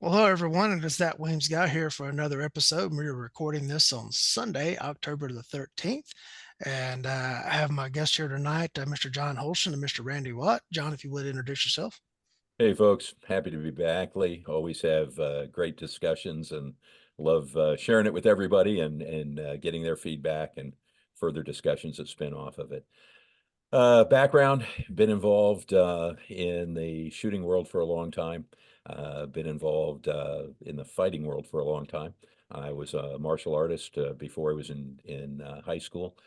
Well, hello everyone, and it's that Weems guy here for another episode. We're recording this on Sunday, October the 13th, and I have my guest here tonight, Mr. John Holschen and Mr. Randy Watt. John, if you would introduce yourself. Hey, folks, happy to be back, Lee. Always have great discussions and love sharing it with everybody and getting their feedback and further discussions that spin off of it. Background, been involved in the shooting world for a long time, been involved in the fighting world for a long time. I was a martial artist before I was in high school.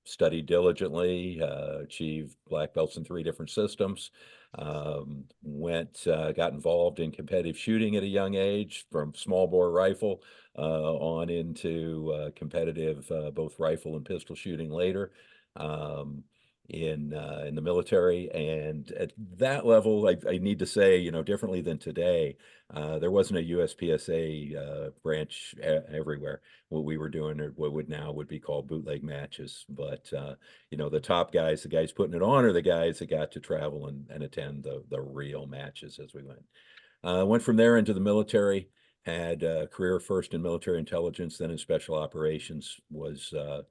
Studied diligently, achieved black belts in 3 different systems. Got involved in competitive shooting at a young age, from small bore rifle on into competitive both rifle and pistol shooting later. Um, in the military, and at that level, I need to say, differently than today, there wasn't a USPSA branch everywhere. What we were doing, or what would now would be called bootleg matches, but the top guys, the guys putting it on, are the guys that got to travel and attend the real matches as we went. Went from there into the military, had a career first in military intelligence, then in special operations, was an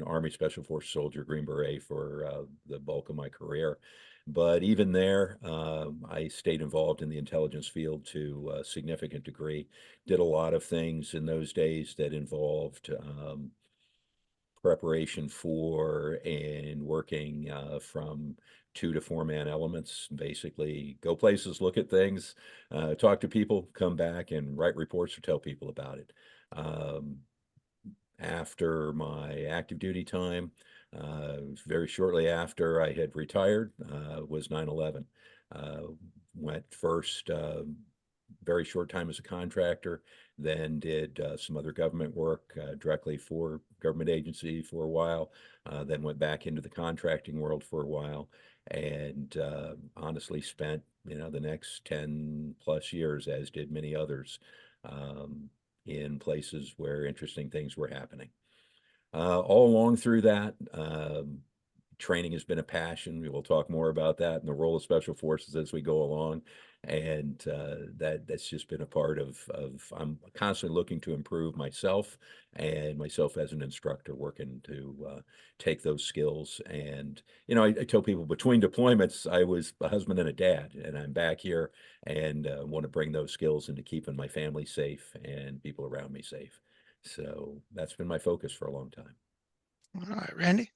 Army Special Forces soldier, Green Beret, for the bulk of my career. But even there, I stayed involved in the intelligence field to a significant degree. Did a lot of things in those days that involved preparation for and working from 2 to 4 man elements. Basically, go places, look at things, talk to people, come back and write reports or tell people about it. Um, After my active duty time, very shortly after I had retired, was 9/11. Went first very short time as a contractor, then did some other government work directly for government agency for a while, then went back into the contracting world for a while, and honestly spent, the next 10 plus years, as did many others, um, in places where interesting things were happening. All along through that, training has been a passion. We will talk more about that and the role of special forces as we go along. And that's just been a part of I'm constantly looking to improve myself and myself as an instructor, working to take those skills. And, I tell people, between deployments, I was a husband and a dad, and I'm back here and want to bring those skills into keeping my family safe and people around me safe. So that's been my focus for a long time. All right, Randy.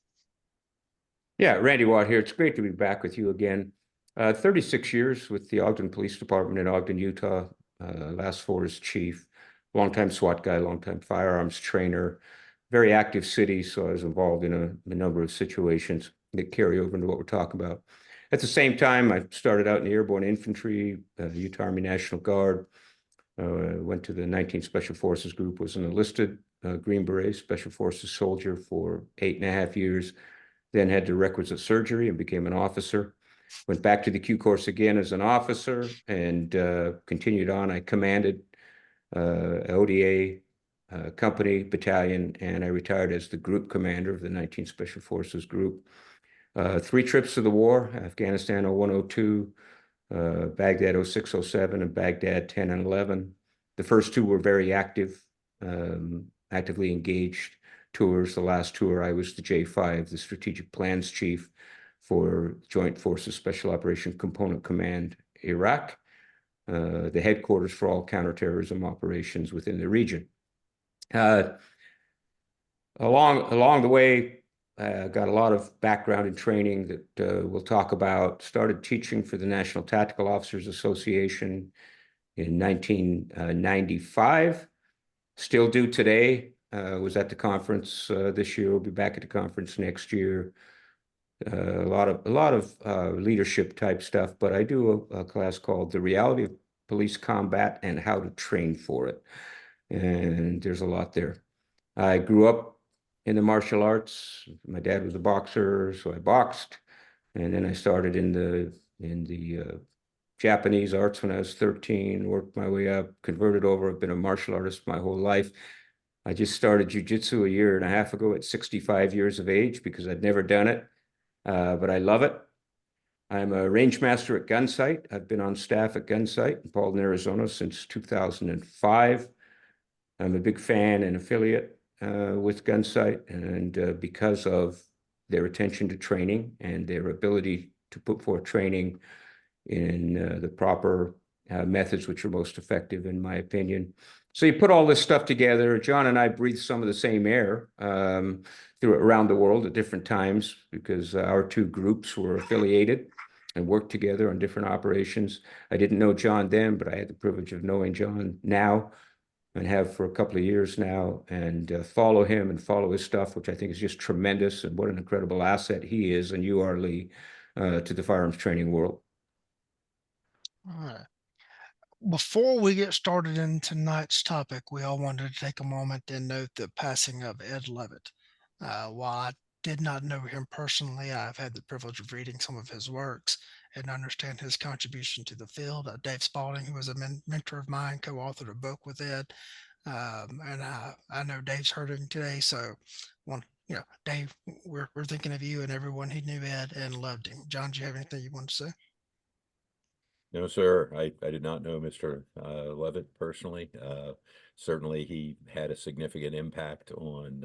Yeah, Randy Watt here. It's great to be back with you again. 36 years with the Ogden Police Department in Ogden, Utah. Last 4 as chief. Longtime SWAT guy, longtime firearms trainer. Very active city, so I was involved in a number of situations that carry over into what we're talking about. At the same time, I started out in the airborne infantry, Utah Army National Guard. Went to the 19th Special Forces Group, was an enlisted Green Beret Special Forces soldier for 8.5 years. Then had the requisite surgery and became an officer. Went back to the Q course again as an officer and continued on. I commanded ODA company, battalion, and I retired as the group commander of the 19th Special Forces Group. 3 trips to the war: Afghanistan 01-02, Baghdad 06-07, and Baghdad 10 and 11. The first 2 were very active, actively engaged tours. The last tour, I was the J5, the Strategic Plans Chief for Joint Forces Special Operation Component Command, Iraq, the headquarters for all counterterrorism operations within the region. Along the way, got a lot of background and training that we'll talk about. Started teaching for the National Tactical Officers Association in 1995. Still do today. Was at the conference this year. We'll be back at the conference next year. A lot of leadership type stuff, but I do a class called The Reality of Police Combat and How to Train for It. And there's a lot there. I grew up in the martial arts. My dad was a boxer, so I boxed. And then I started in the Japanese arts when I was 13, worked my way up, converted over. I've been a martial artist my whole life. I just started jiu-jitsu a year and a half ago at 65 years of age because I'd never done it, but I love it. I'm a range master at Gunsight. I've been on staff at Gunsight in Paulden, Arizona since 2005. I'm a big fan and affiliate with Gunsight, and because of their attention to training and their ability to put forth training in the proper methods, which are most effective, in my opinion. So you put all this stuff together. John and I breathe some of the same air around the world at different times because our two groups were affiliated and worked together on different operations. I didn't know John then, but I had the privilege of knowing John now and have for a couple of years now, and follow him and follow his stuff, which I think is just tremendous, and what an incredible asset he is, and you are, Lee, to the firearms training world. All right. Before we get started in tonight's topic, we all wanted to take a moment and note the passing of Ed Levitt. While I did not know him personally, I've had the privilege of reading some of his works and understand his contribution to the field. Dave Spalding, who was a mentor of mine, co-authored a book with Ed, and I know Dave's hurting today, so Dave, we're thinking of you and everyone who knew Ed and loved him. John, do you have anything you want to say? No, sir. I did not know Mr. Levitt personally. Certainly, he had a significant impact on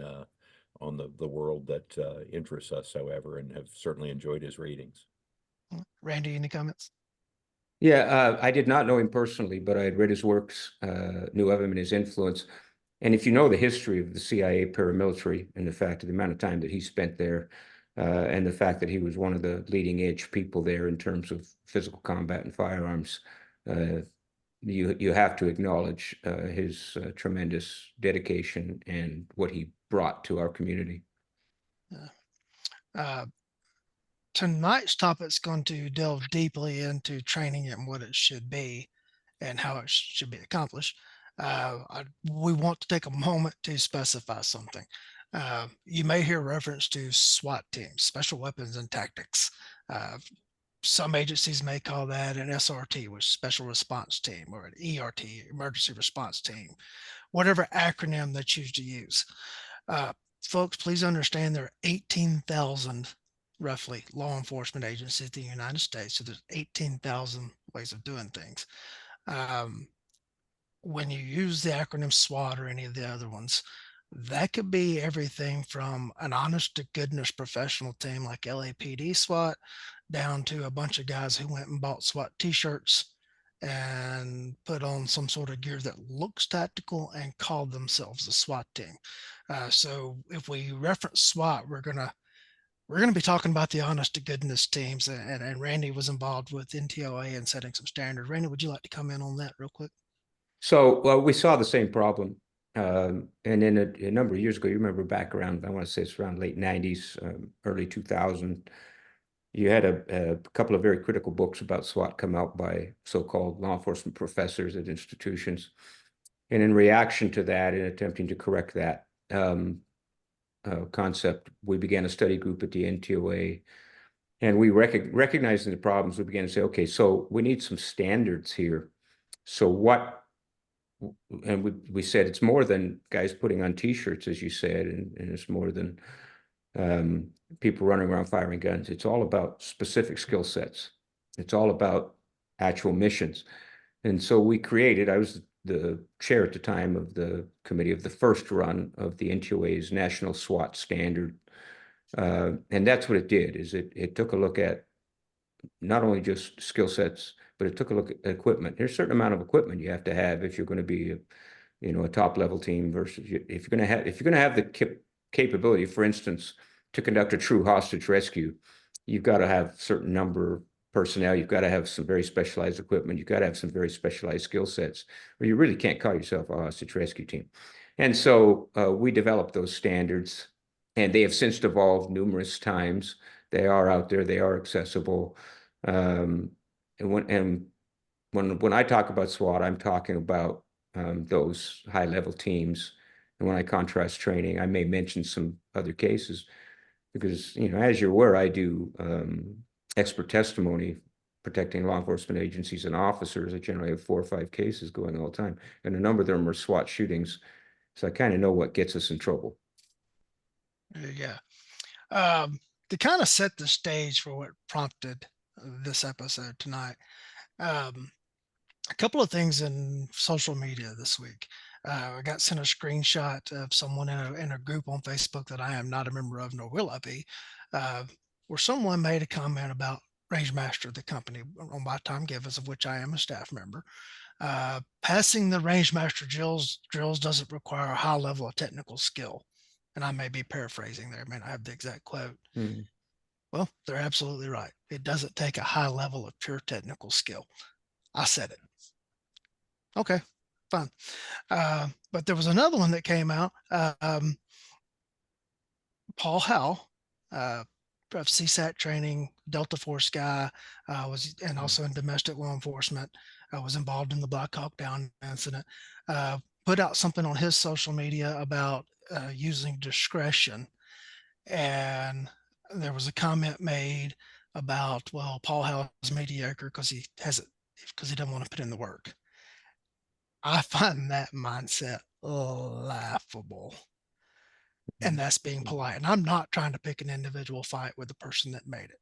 the world that interests us, however, and have certainly enjoyed his readings. Randy, any comments? Yeah, I did not know him personally, but I had read his works, knew of him and his influence. And if you know the history of the CIA paramilitary and the fact of the amount of time that he spent there, and the fact that he was one of the leading edge people there in terms of physical combat and firearms, you have to acknowledge his tremendous dedication and what he brought to our community. Uh, tonight's topic is going to delve deeply into training and what it should be and how it should be accomplished. We want to take a moment to specify something. You may hear reference to SWAT teams, special weapons and tactics. Some agencies may call that an SRT, which is special response team, or an ERT, emergency response team, whatever acronym they choose to use. Folks, please understand there are 18,000 roughly law enforcement agencies in the United States. So there's 18,000 ways of doing things. When you use the acronym SWAT or any of the other ones, that could be everything from an honest to goodness professional team like LAPD SWAT down to a bunch of guys who went and bought SWAT t-shirts and put on some sort of gear that looks tactical and called themselves a SWAT team. So if we reference SWAT, we're gonna be talking about the honest to goodness teams, and Randy was involved with NTOA and setting some standards. Randy, would you like to come in on that real quick? So, well, we saw the same problem. And then a number of years ago, you remember back around, I want to say it's around late 90s, early 2000, you had a couple of very critical books about SWAT come out by so-called law enforcement professors at institutions. And in reaction to that, in attempting to correct that concept, we began a study group at the NTOA. And we recognizing the problems, we began to say, okay, so we need some standards here. So what, and we said it's more than guys putting on t-shirts, as you said, and it's more than people running around firing guns. It's all about specific skill sets. It's all about actual missions. And so we created, I was the chair at the time of the committee of the first run of the NTOA's National SWAT Standard. And that's what it did, is it took a look at not only just skill sets, but it took a look at equipment. There's a certain amount of equipment you have to have if you're going to be a top level team versus if you're going to have the capability, for instance, to conduct a true hostage rescue, you've got to have a certain number of personnel. You've got to have some very specialized equipment. You've got to have some very specialized skill sets, or you really can't call yourself a hostage rescue team. And so we developed those standards, and they have since evolved numerous times. They are out there. They are accessible. And when I talk about SWAT, I'm talking about those high-level teams. And when I contrast training, I may mention some other cases because, as you're aware, I do expert testimony protecting law enforcement agencies and officers. I generally have 4 or 5 cases going all the time, and a number of them are SWAT shootings. So I kind of know what gets us in trouble. Yeah. To kind of set the stage for what prompted this episode tonight. Um, a couple of things in social media this week. I got sent a screenshot of someone in a group on Facebook that I am not a member of, nor will I be, uh, where someone made a comment about Rangemaster, the company on my time givens, of which I am a staff member. Passing the Rangemaster drills doesn't require a high level of technical skill. And I may be paraphrasing there, I may not have the exact quote. Mm. Well, they're absolutely right. It doesn't take a high level of pure technical skill. I said it. Okay, fine. But there was another one that came out. Paul Howell, of CSAT training, Delta Force guy, and also in domestic law enforcement, was involved in the Black Hawk Down incident. Put out something on his social media about using discretion, and there was a comment made about, well, Paul Howell's mediocre because he doesn't want to put in the work. I find that mindset laughable. And that's being polite. And I'm not trying to pick an individual fight with the person that made it.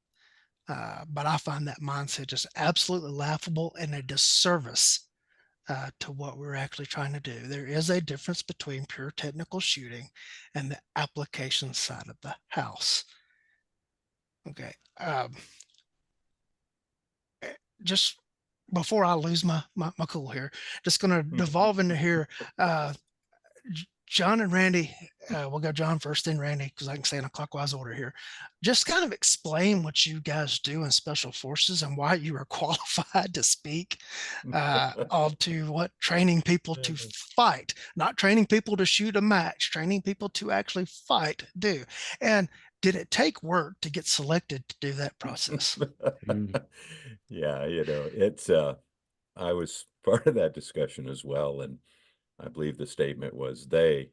But I find that mindset just absolutely laughable and a disservice to what we're actually trying to do. There is a difference between pure technical shooting and the application side of the house. Okay. Just before I lose my cool here, just going to devolve into here. John and Randy, we'll go John first, then Randy, because I can say in a clockwise order here. Just kind of explain what you guys do in special forces and why you are qualified to speak on to what training people to fight, not training people to shoot a match, training people to actually fight do. And did it take work to get selected to do that process? Yeah, it's I was part of that discussion as well, and I believe the statement was they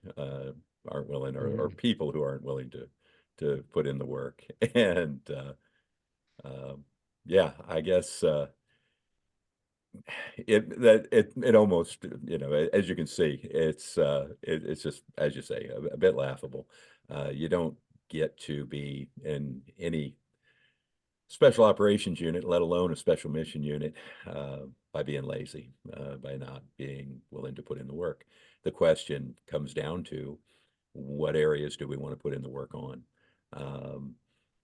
aren't willing, or people who aren't willing to put in the work. And yeah, I guess it almost, as you can see, it's just, as you say, a bit laughable. You don't get to be in any special operations unit, let alone a special mission unit, by being lazy, by not being willing to put in the work. The question comes down to, what areas do we want to put in the work on?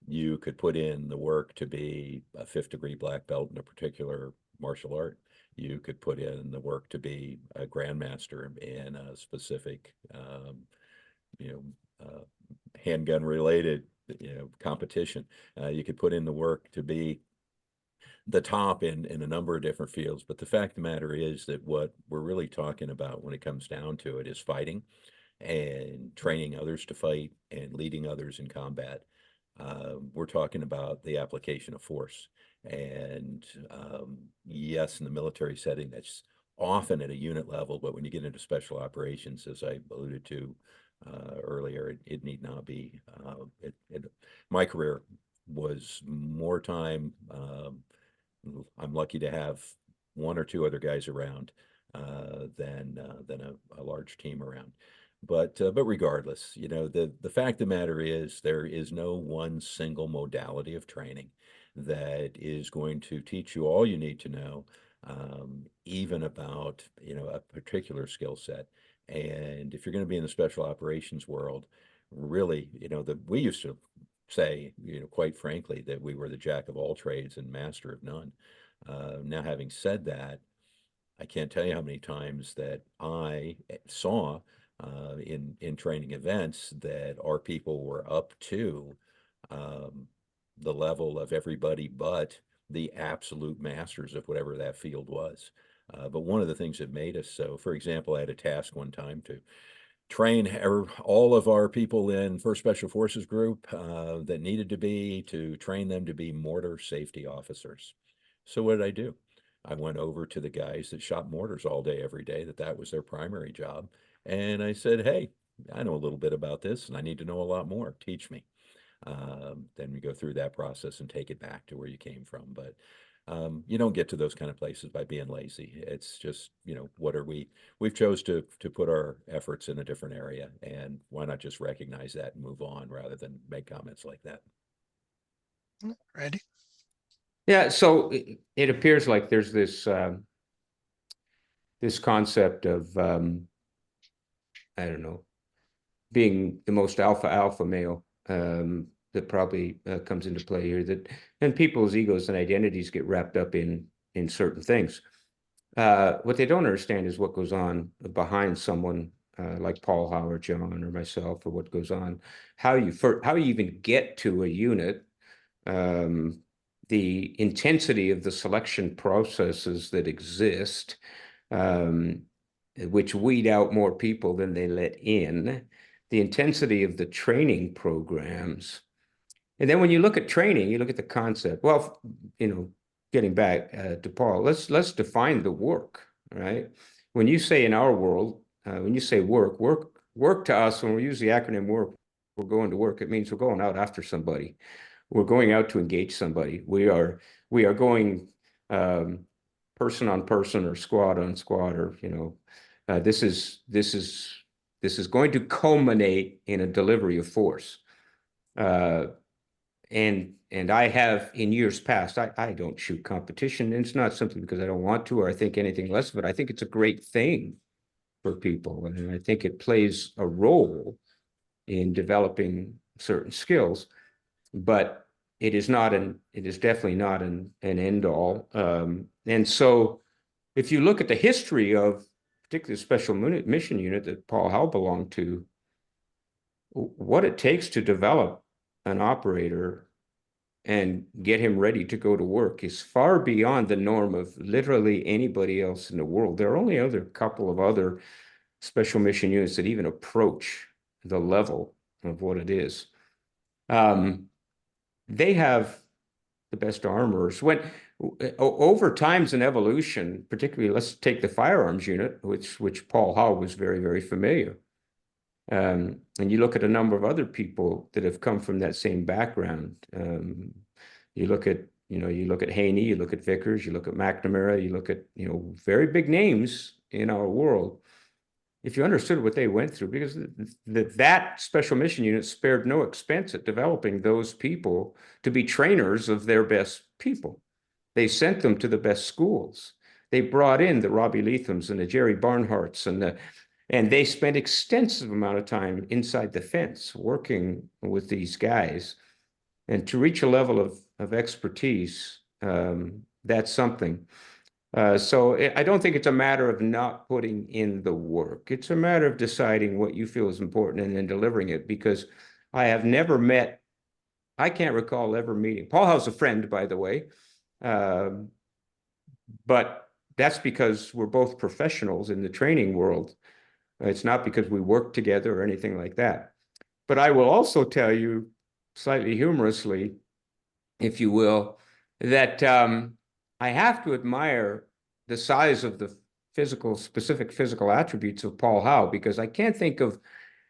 You could put in the work to be a 5th degree black belt in a particular martial art. You could put in the work to be a grandmaster in a specific, handgun related, competition. You could put in the work to be the top in a number of different fields. But the fact of the matter is that what we're really talking about when it comes down to it is fighting and training others to fight and leading others in combat. We're talking about the application of force. And yes, in the military setting, that's often at a unit level, but when you get into special operations, as I alluded to earlier, it need not be. My career was more time. I'm lucky to have one or two other guys around than a large team around. But regardless, the fact of the matter is there is no one single modality of training that is going to teach you all you need to know, even about a particular skill set. And if you're going to be in the special operations world, really, we used to say, quite frankly, that we were the jack of all trades and master of none. Now, having said that, I can't tell you how many times that I saw in training events that our people were up to the level of everybody but the absolute masters of whatever that field was. But one of the things that made us so, for example, I had a task one time to train all of our people in 1st Special Forces Group that needed to train them to be mortar safety officers. So what did I do? I went over to the guys that shot mortars all day, every day, that was their primary job. And I said, hey, I know a little bit about this and I need to know a lot more. Teach me. Then we go through that process and take it back to where you came from. But you don't get to those kind of places by being lazy. It's just, we've chose to put our efforts in a different area, and why not just recognize that and move on rather than make comments like that. Randy? Yeah, so it appears like there's this this concept of I don't know, being the most alpha male that probably comes into play here. That and people's egos and identities get wrapped up in certain things. What they don't understand is what goes on behind someone like Paul, Howard, John, or myself, or what goes on, how you even get to a unit, um, the intensity of the selection processes that exist, um, which weed out more people than they let in, the intensity of the training programs. And then when you look at training, you look at the concept. Well, getting back to Paul, let's define the work, right? When you say in our world, when you say work to us, when we use the acronym work, we're going to work. It means we're going out after somebody. We're going out to engage somebody. We are going person on person or squad on squad, or this is going to culminate in a delivery of force. And I have in years past, I don't shoot competition. And it's not simply because I don't want to or I think anything less of it. I think it's a great thing for people. And I think it plays a role in developing certain skills, but it is definitely not an end all. And so if you look at the history of particularly the special mission unit that Paul Howell belonged to, what it takes to develop an operator and get him ready to go to work is far beyond the norm of literally anybody else in the world. There are only a couple of other special mission units that even approach the level of what it is. They have the best armors. Over times in evolution, particularly, let's take the firearms unit, which Paul Howell was very, very familiar. And you look at a number of other people that have come from that same background. You look at Haney, you look at Vickers, you look at McNamara, you look at very big names in our world. If you understood what they went through, because that special mission unit spared no expense at developing those people to be trainers of their best people. They sent them to the best schools. They brought in the Robbie Leathams and the Jerry Barnharts and they spent extensive amount of time inside the fence working with these guys. And to reach a level of expertise, that's something. So I don't think it's a matter of not putting in the work. It's a matter of deciding what you feel is important and then delivering it. Because I can't recall ever meeting. Paul Howell's a friend, by the way, but that's because we're both professionals in the training world. It's not because we work together or anything like that. But I will also tell you, slightly humorously, if you will, that I have to admire the size of the specific physical attributes of Paul Howell, because I can't think of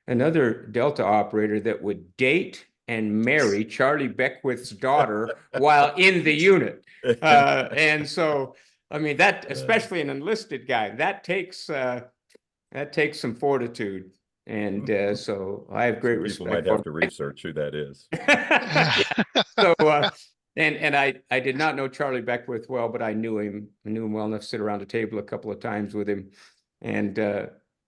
another Delta operator that would date and marry Charlie Beckwith's daughter while in the unit. And so, I mean, that, especially an enlisted guy, that takes some fortitude. And so I have great respect. People might have to research who that is. So, and I did not know Charlie Beckwith well, but I knew him well enough to sit around a table a couple of times with him. And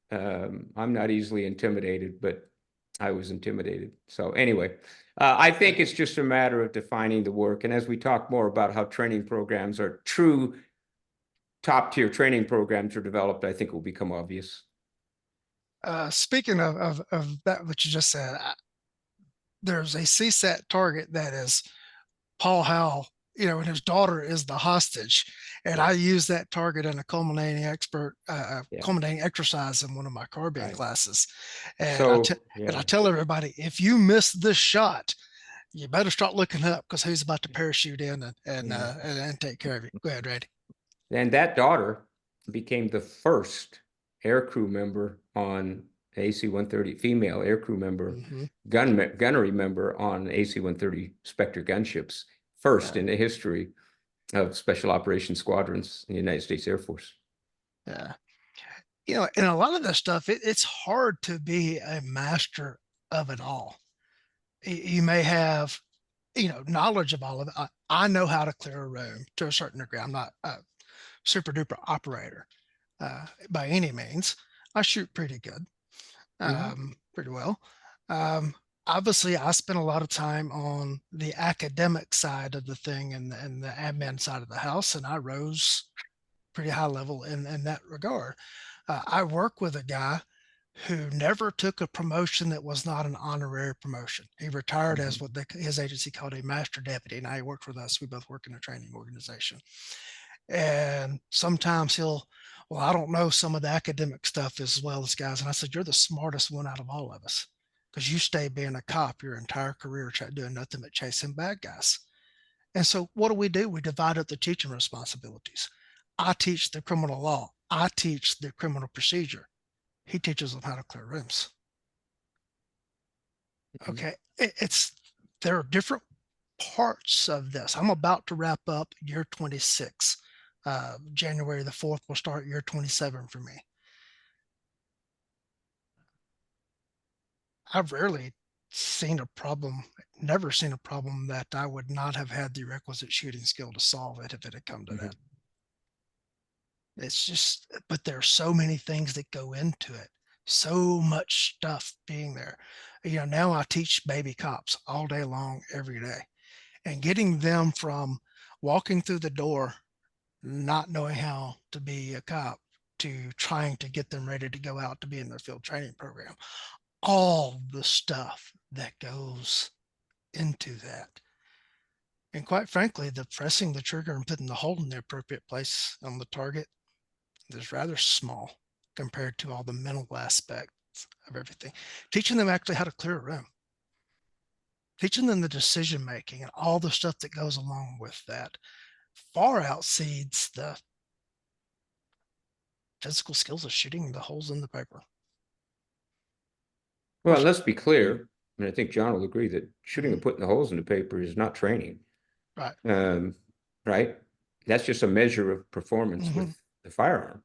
I'm not easily intimidated, but I was intimidated. So anyway, I think it's just a matter of defining the work. And as we talk more about how training programs are true top-tier training programs are developed, I think it will become obvious. Speaking of that, what you just said, there's a CSAT target that is Paul Howell, and his daughter is the hostage. And I use that target in a culminating exercise in one of my carbine classes. And I tell everybody, if you miss this shot, you better start looking up, because he's about to parachute in and take care of you. Go ahead, Randy. And that daughter became the first aircrew member on AC-130, female aircrew member, gunnery member on AC-130 Spectre gunships, first in the history of special operations squadrons in the United States Air Force. Yeah. And a lot of this stuff, it's hard to be a master of it all. You may have knowledge of all of it. I know how to clear a room to a certain degree. I'm not a super duper operator by any means. I shoot pretty good, pretty well. Um, Obviously, I spent a lot of time on the academic side of the thing and the admin side of the house, and I rose pretty high level in that regard. I work with a guy who never took a promotion that was not an honorary promotion. He retired as what his agency called a master deputy. Now he worked with us. We both work in a training organization. And sometimes well, I don't know some of the academic stuff as well as guys. And I said, you're the smartest one out of all of us because you stay being a cop your entire career, doing nothing but chasing bad guys. And so what do? We divide up the teaching responsibilities. I teach the criminal law. I teach the criminal procedure. He teaches them how to clear rooms. Okay. There are different parts of this. I'm about to wrap up year 26. January the 4th will start year 27 for me. I've rarely seen a problem, never seen a problem that I would not have had the requisite shooting skill to solve it if it had come to that. It's just, but there are so many things that go into it. So much stuff being there. Now I teach baby cops all day long, every day, and getting them from walking through the door, not knowing how to be a cop, to trying to get them ready to go out to be in their field training program. All the stuff that goes into that. And quite frankly, the pressing the trigger and putting the hole in the appropriate place on the target is rather small compared to all the mental aspects of everything. Teaching them actually how to clear a room, teaching them the decision making and all the stuff that goes along with that far outseeds the physical skills of shooting the holes in the paper. Well, let's be clear, and I think John will agree that shooting and putting the holes in the paper is not training. Right. Right? That's just a measure of performance with the firearm.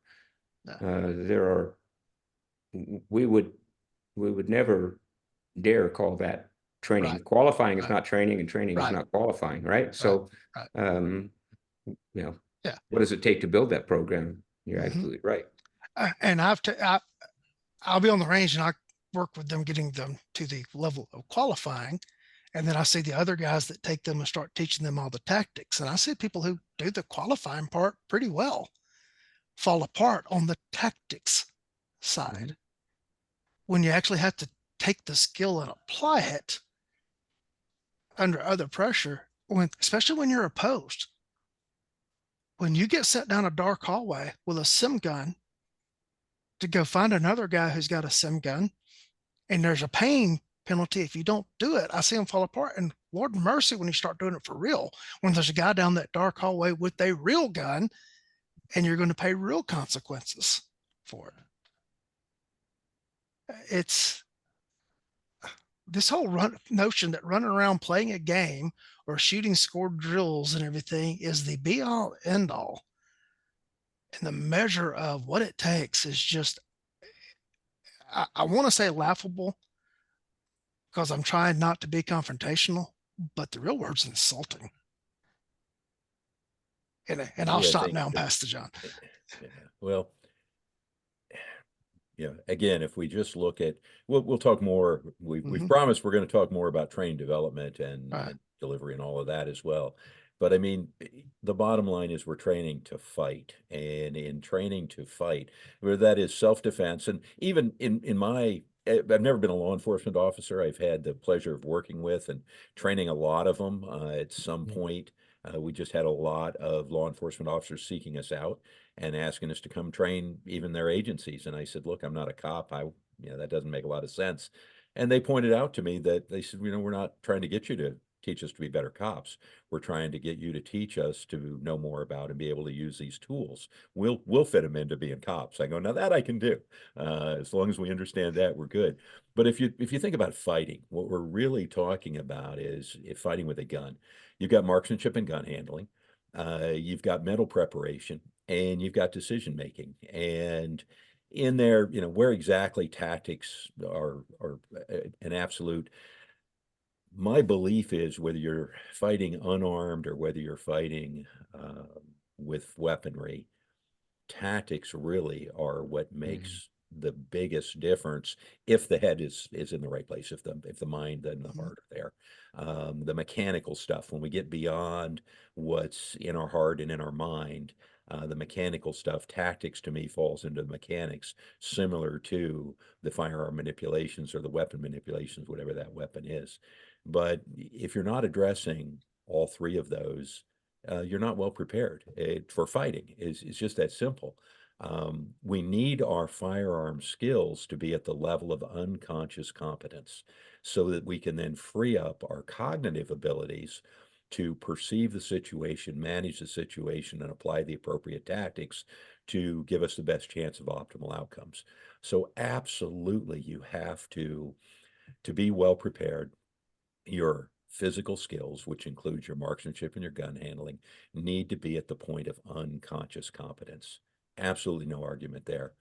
We would never dare call that training. Right. Qualifying is not training, and training is Right. not qualifying, right? So, what does it take to build that program? You're absolutely right. And I'll be on the range and I work with them, getting them to the level of qualifying. And then I see the other guys that take them and start teaching them all the tactics. And I see people who do the qualifying part pretty well fall apart on the tactics side. When you actually have to take the skill and apply it under other pressure, especially when you're opposed. When you get set down a dark hallway with a sim gun to go find another guy who's got a sim gun, and there's a pain penalty if you don't do it, I see them fall apart. And Lord mercy, when you start doing it for real, when there's a guy down that dark hallway with a real gun, and you're going to pay real consequences for it. It's this whole notion that running around playing a game or shooting score drills and everything is the be all end all. And the measure of what it takes is just, I want to say laughable because I'm trying not to be confrontational, but the real word's insulting. And I'll stop now and pass to John. Well, again, if we just look at, we'll talk more. We've promised we're going to talk more about training development and delivery and all of that as well. But I mean, the bottom line is we're training to fight, and in training to fight, where that is self-defense. And even in my, I've never been a law enforcement officer. I've had the pleasure of working with and training a lot of them. At some point, we just had a lot of law enforcement officers seeking us out and asking us to come train even their agencies. And I said, look, I'm not a cop. That doesn't make a lot of sense. And they pointed out to me that they said, we're not trying to get you to teach us to be better cops. We're trying to get you to teach us to know more about and be able to use these tools. We'll fit them into being cops. I go, now that I can do. As long as we understand that, we're good. But if you think about fighting, what we're really talking about is fighting with a gun. You've got marksmanship and gun handling. You've got mental preparation, and you've got decision making. And in there, where exactly tactics are an absolute my belief is whether you're fighting unarmed or whether you're fighting with weaponry, tactics really are what makes the biggest difference if the head is in the right place, if the mind and the heart are there. The mechanical stuff, when we get beyond what's in our heart and in our mind, the mechanical stuff, tactics to me falls into the mechanics, similar to the firearm manipulations or the weapon manipulations, whatever that weapon is. But if you're not addressing all three of those, you're not well prepared for fighting. It's just that simple. We need our firearm skills to be at the level of unconscious competence so that we can then free up our cognitive abilities to perceive the situation, manage the situation, and apply the appropriate tactics to give us the best chance of optimal outcomes. So absolutely, you have to be well prepared. Your physical skills, which includes your marksmanship and your gun handling, need to be at the point of unconscious competence. Absolutely no argument there.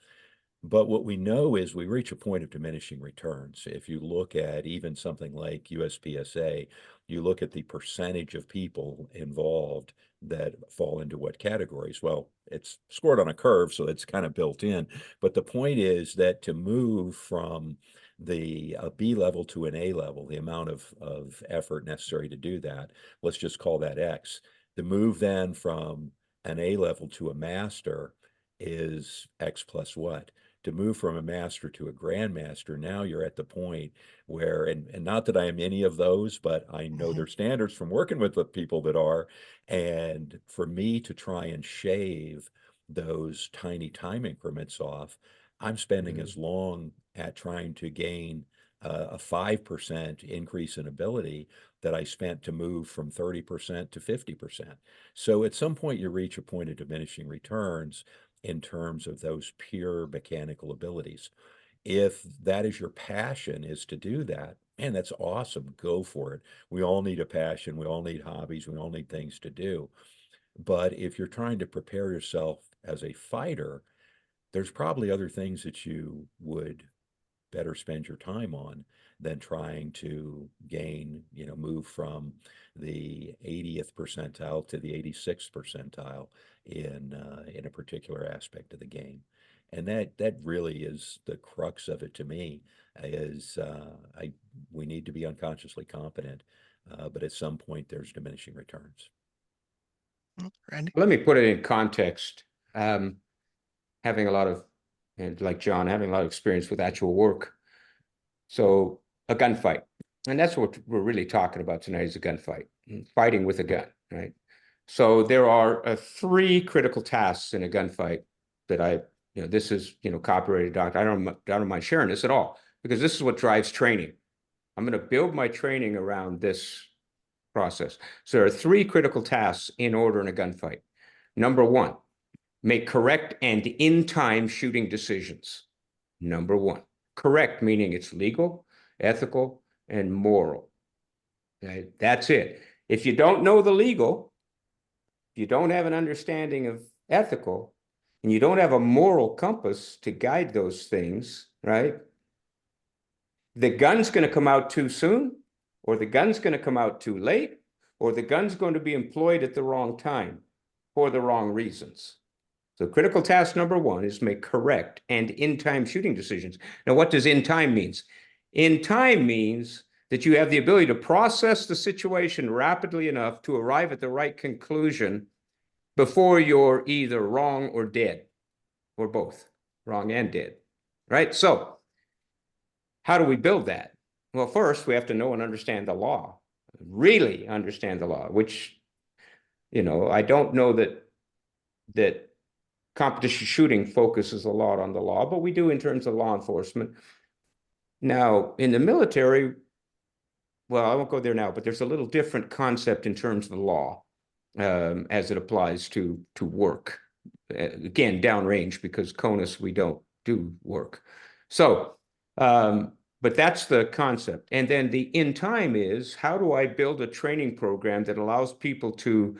But what we know is we reach a point of diminishing returns. If you look at even something like USPSA, you look at the percentage of people involved that fall into what categories. Well, it's scored on a curve, so it's kind of built in. But the point is that to move from the B level to an A level, the amount of effort necessary to do that, let's just call that X. The move then from an A level to a master is X plus what? To move from a master to a grandmaster, now you're at the point where, and not that I am any of those, but I know their standards from working with the people that are, and for me to try and shave those tiny time increments off, I'm spending as long at trying to gain a 5% increase in ability that I spent to move from 30% to 50%. So at some point you reach a point of diminishing returns in terms of those pure mechanical abilities. If that is your passion, is to do that, man, that's awesome. Go for it. We all need a passion. We all need hobbies. We all need things to do. But if you're trying to prepare yourself as a fighter, there's probably other things that you would better spend your time on than trying to gain, move from the 80th percentile to the 86th percentile in a particular aspect of the game. And that really is the crux of it to me is we need to be unconsciously competent, but at some point there's diminishing returns. Randy? Let me put it in context. Having a lot of, and like John, having a lot of experience with actual work. So a gunfight, and that's what we're really talking about tonight is a gunfight, fighting with a gun, right? So there are three critical tasks in a gunfight that this is, copyrighted doctor. I don't mind sharing this at all because this is what drives training. I'm going to build my training around this process. So there are three critical tasks in order in a gunfight. Number one, make correct and in-time shooting decisions. Number one. Correct, meaning it's legal, ethical, and moral. Okay? That's it. If you don't know the legal, if you don't have an understanding of ethical, and you don't have a moral compass to guide those things, right? The gun's going to come out too soon, or the gun's going to come out too late, or the gun's going to be employed at the wrong time for the wrong reasons. So critical task number one is make correct and in-time shooting decisions. Now, what does in time means? In time means that you have the ability to process the situation rapidly enough to arrive at the right conclusion before you're either wrong or dead, or both, wrong and dead, right? So how do we build that? Well, first, we have to know and understand the law, really understand the law, which, I don't know that competition shooting focuses a lot on the law, but we do in terms of law enforcement. Now, in the military, well, I won't go there now, but there's a little different concept in terms of the law as it applies to work. Again, downrange, because CONUS, we don't do work. So, but that's the concept. And then the in time is, how do I build a training program that allows people to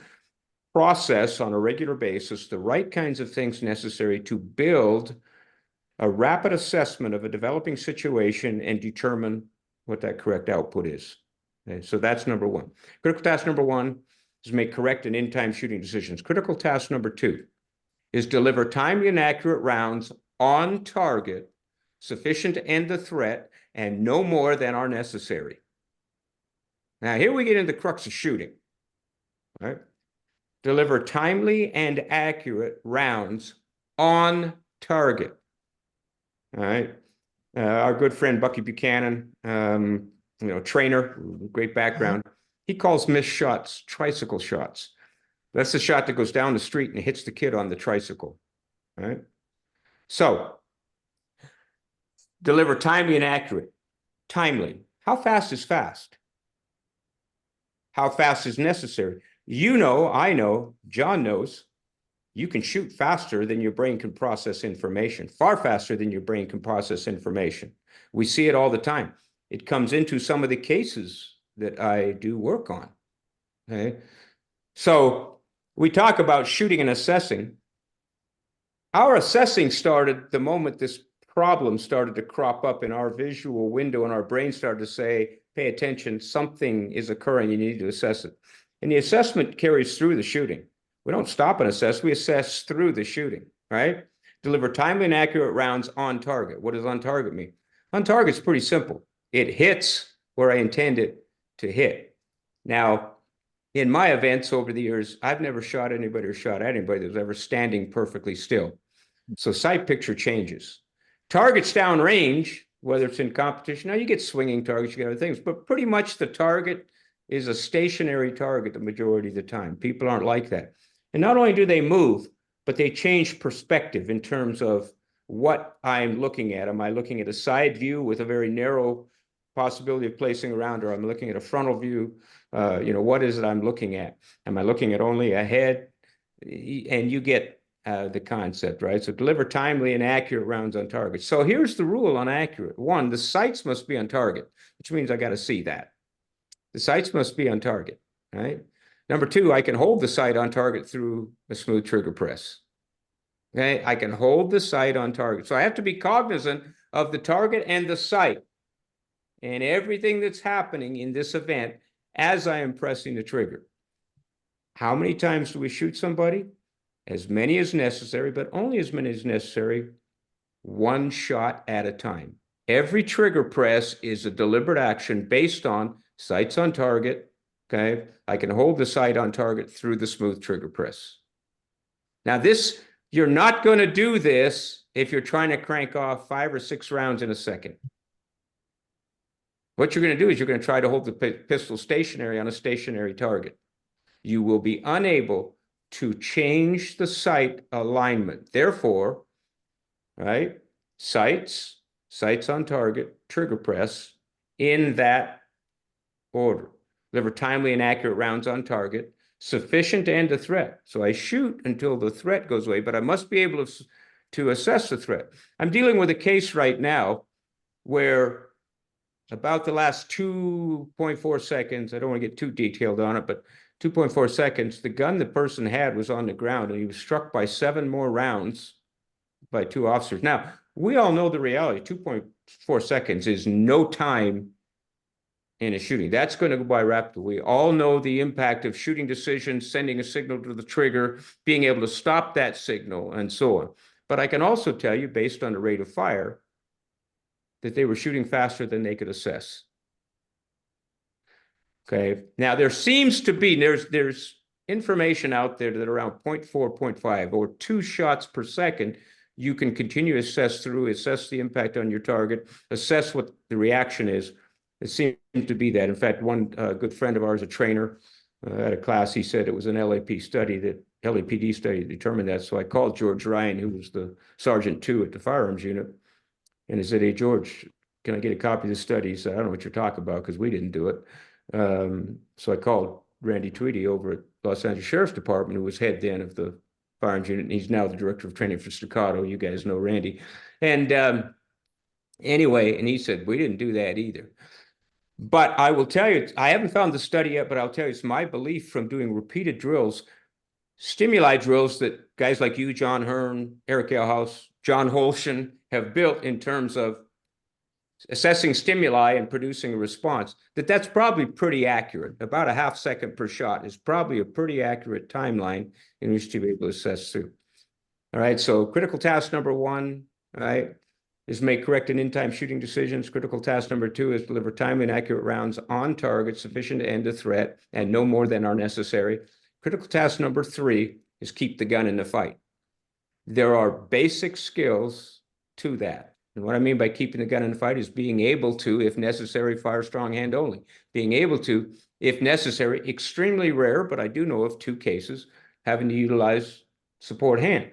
process on a regular basis the right kinds of things necessary to build a rapid assessment of a developing situation and determine what that correct output is. Okay, so that's number one. Critical task number one is make correct and in-time shooting decisions. Critical task number two is deliver timely and accurate rounds on target, sufficient to end the threat, and no more than are necessary. Now, here we get into the crux of shooting. All right? Deliver timely and accurate rounds on target. All right. Our good friend Bucky Buchanan, trainer, great background. He calls missed shots tricycle shots. That's the shot that goes down the street and hits the kid on the tricycle. All right. So, deliver timely and accurate. Timely. How fast is fast? How fast is necessary? You know, I know, John knows, you can shoot faster than your brain can process information, far faster than your brain can process information. We see it all the time. It comes into some of the cases that I do work on. Okay. So we talk about shooting and assessing. Our assessing started the moment this problem started to crop up in our visual window, and our brain started to say, pay attention, something is occurring, you need to assess it. And the assessment carries through the shooting. We don't stop and assess, we assess through the shooting, right? Deliver timely and accurate rounds on target. What does on target mean? On target is pretty simple. It hits where I intend it to hit. Now, in my events over the years, I've never shot anybody or shot at anybody that was ever standing perfectly still. So sight picture changes. Targets downrange, whether it's in competition, now you get swinging targets, you get other things, but pretty much the target is a stationary target the majority of the time. People aren't like that. And not only do they move, but they change perspective in terms of what I'm looking at. Am I looking at a side view with a very narrow possibility of placing around, or I'm looking at a frontal view? What is it I'm looking at? Am I looking at only ahead? And you get the concept, right? So deliver timely and accurate rounds on target. So here's the rule on accurate. One, the sights must be on target, which means I got to see that. The sights must be on target, right? Number two, I can hold the sight on target through a smooth trigger press. Okay, I can hold the sight on target. So I have to be cognizant of the target and the sight and everything that's happening in this event as I am pressing the trigger. How many times do we shoot somebody? As many as necessary, but only as many as necessary, one shot at a time. Every trigger press is a deliberate action based on sights on target. Okay, I can hold the sight on target through the smooth trigger press. Now you're not going to do this if you're trying to crank off 5 or 6 rounds in a second. What you're going to do is you're going to try to hold the pistol stationary on a stationary target. You will be unable to change the sight alignment. Therefore, right, sights on target, trigger press in that order. Deliver timely and accurate rounds on target, sufficient to end a threat. So I shoot until the threat goes away, but I must be able to assess the threat. I'm dealing with a case right now where about the last 2.4 seconds, I don't want to get too detailed on it, but 2.4 seconds, the gun the person had was on the ground, and he was struck by 7 more rounds by 2 officers. Now, we all know the reality. 2.4 seconds is no time in a shooting. That's going to go by rapidly. We all know the impact of shooting decisions, sending a signal to the trigger, being able to stop that signal, and so on. But I can also tell you, based on the rate of fire, that they were shooting faster than they could assess. Okay. Now, there seems to be, there's information out there that around 0.4, 0.5, or 2 shots per second, you can continue to assess the impact on your target, assess what the reaction is. It seems to be that. In fact, one good friend of ours, a trainer at a class, he said it was an LAPD study that determined that. So I called George Ryan, who was the Sergeant 2 at the firearms unit, and I said, hey, George, can I get a copy of the study? He said, I don't know what you're talking about because we didn't do it. So I called Randy Tweedy over at Los Angeles Sheriff's Department, who was head then of the firearms unit, and he's now the director of training for Staccato. You guys know Randy. And anyway, and he said, we didn't do that either. But I will tell you, I haven't found the study yet, but I'll tell you, it's my belief from doing repeated drills, stimuli drills that guys like you, John Hearn, Eric Alehouse, John Holschen have built in terms of assessing stimuli and producing a response, that's probably pretty accurate. About a half second per shot is probably a pretty accurate timeline in which to be able to assess through. All right, so critical task number one, all right, is make correct and in-time shooting decisions. Critical task number two is deliver timely and accurate rounds on target sufficient to end a threat and no more than are necessary. Critical task number three is keep the gun in the fight. There are basic skills to that. And what I mean by keeping the gun in the fight is being able to, if necessary, fire strong hand only. Being able to, if necessary, extremely rare, but I do know of 2 cases, having to utilize support hand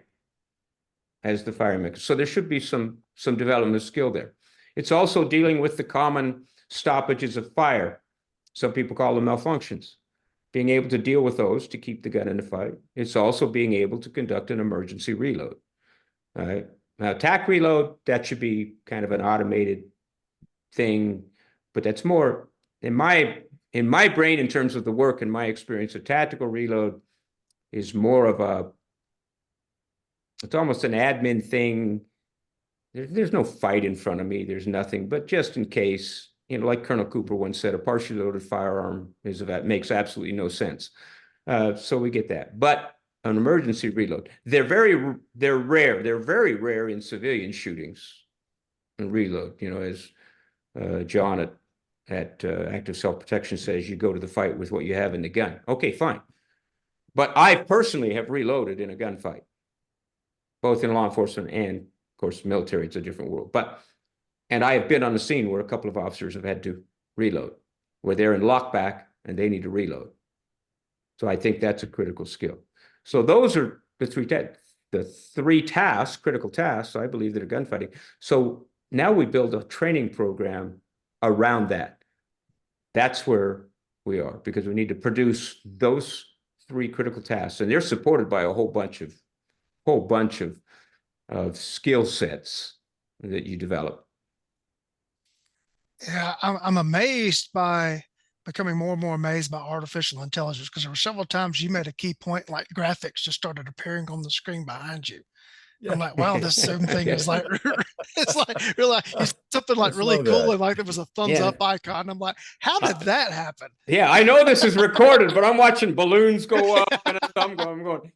as the firing mechanism. So there should be some development of skill there. It's also dealing with the common stoppages of fire. Some people call them malfunctions. Being able to deal with those to keep the gun in the fight. It's also being able to conduct an emergency reload. All right. Now, attack reload, that should be kind of an automated thing, but that's more in my brain in terms of the work and my experience. A tactical reload is more of it's almost an admin thing. There's no fight in front of me. There's nothing, but just in case, you know, like Colonel Cooper once said, a partially loaded firearm makes absolutely no sense. So we get that, but an emergency reload, they're very rare. They're very rare in civilian shootings and reload. You know, as John at Active Self-Protection says, you go to the fight with what you have in the gun. Okay, fine. But I personally have reloaded in a gunfight, both in law enforcement and, of course, military. It's a different world. And I have been on the scene where a couple of officers have had to reload, where they're in lockback and they need to reload. So I think that's a critical skill. So those are the three tasks, critical tasks, I believe, that are gunfighting. So now we build a training program around that. That's where we are, because we need to produce those 3 critical tasks, and they're supported by a whole bunch of skill sets that you develop. Yeah, I'm amazed by becoming more and more amazed by artificial intelligence, because there were several times you made a key point, like graphics just started appearing on the screen behind you. Yeah. I'm like, wow, this Zoom thing is like, it's like, really, it's something like really cool. And like there was a thumbs up icon. I'm like, how did that happen? Yeah, I know this is recorded, but I'm watching balloons go up and I'm going,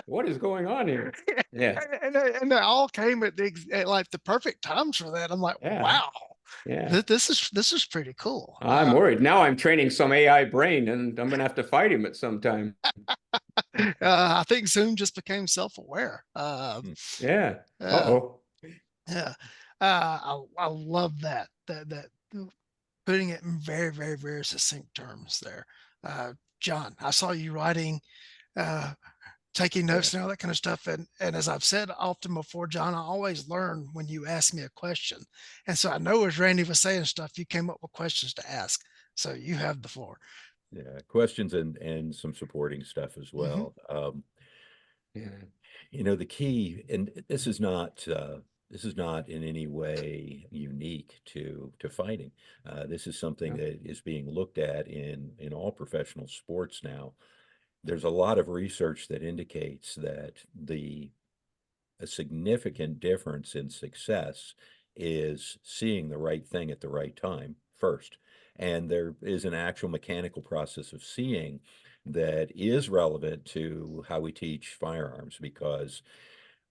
what is going on here? Yeah. And they all came at like the perfect times for that. I'm like, wow. Yeah. This is pretty cool. I'm worried. Now I'm training some AI brain and I'm going to have to fight him at some time. I think Zoom just became self-aware. Yeah. Uh-oh. Yeah. I love that putting it in very, very, very succinct terms there. John, I saw you writing, taking notes and all that kind of stuff. And as I've said often before, John, I always learn when you ask me a question. And so I know as Randy was saying stuff, you came up with questions to ask. So you have the floor. Yeah, questions and some supporting stuff as well. Yeah. You know, the key, and this is not in any way unique to fighting. This is something that is being looked at in all professional sports now. There's a lot of research that indicates that a significant difference in success is seeing the right thing at the right time first. And there is an actual mechanical process of seeing that is relevant to how we teach firearms, because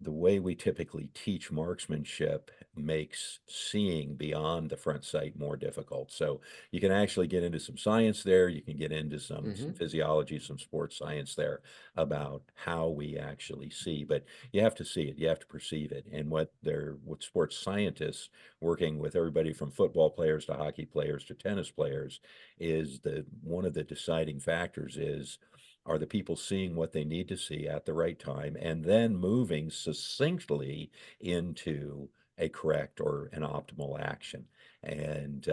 the way we typically teach marksmanship makes seeing beyond the front sight more difficult. So you can actually get into some science there. You can get into some physiology, some sports science there about how we actually see, but you have to see it, you have to perceive it. And what sports scientists working with everybody from football players to hockey players to tennis players is that one of the deciding factors are the people seeing what they need to see at the right time and then moving succinctly into a correct or an optimal action. And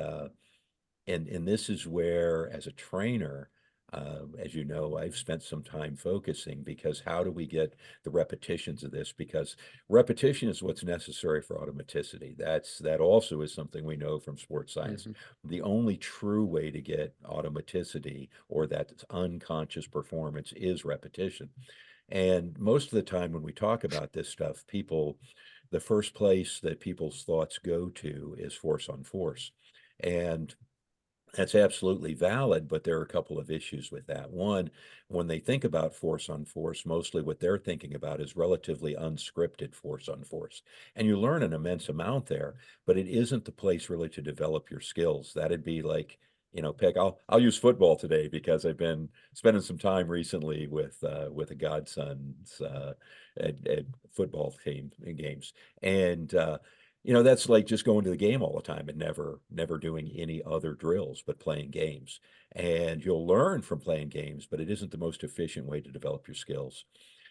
this is where, as a trainer, as you know, I've spent some time focusing, because how do we get the repetitions of this? Because repetition is what's necessary for automaticity. That also is something we know from sports science. The only true way to get automaticity, or that unconscious performance, is repetition. And most of the time when we talk about this stuff, people the first place that people's thoughts go to is force on force. And that's absolutely valid, but there are a couple of issues with that. One, when they think about force on force, mostly what they're thinking about is relatively unscripted force on force. And you learn an immense amount there, but it isn't the place really to develop your skills. That'd be like, pick, I'll use football today because I've been spending some time recently with a godson's at football team and games. And that's like just going to the game all the time and never doing any other drills but playing games. And you'll learn from playing games, but it isn't the most efficient way to develop your skills.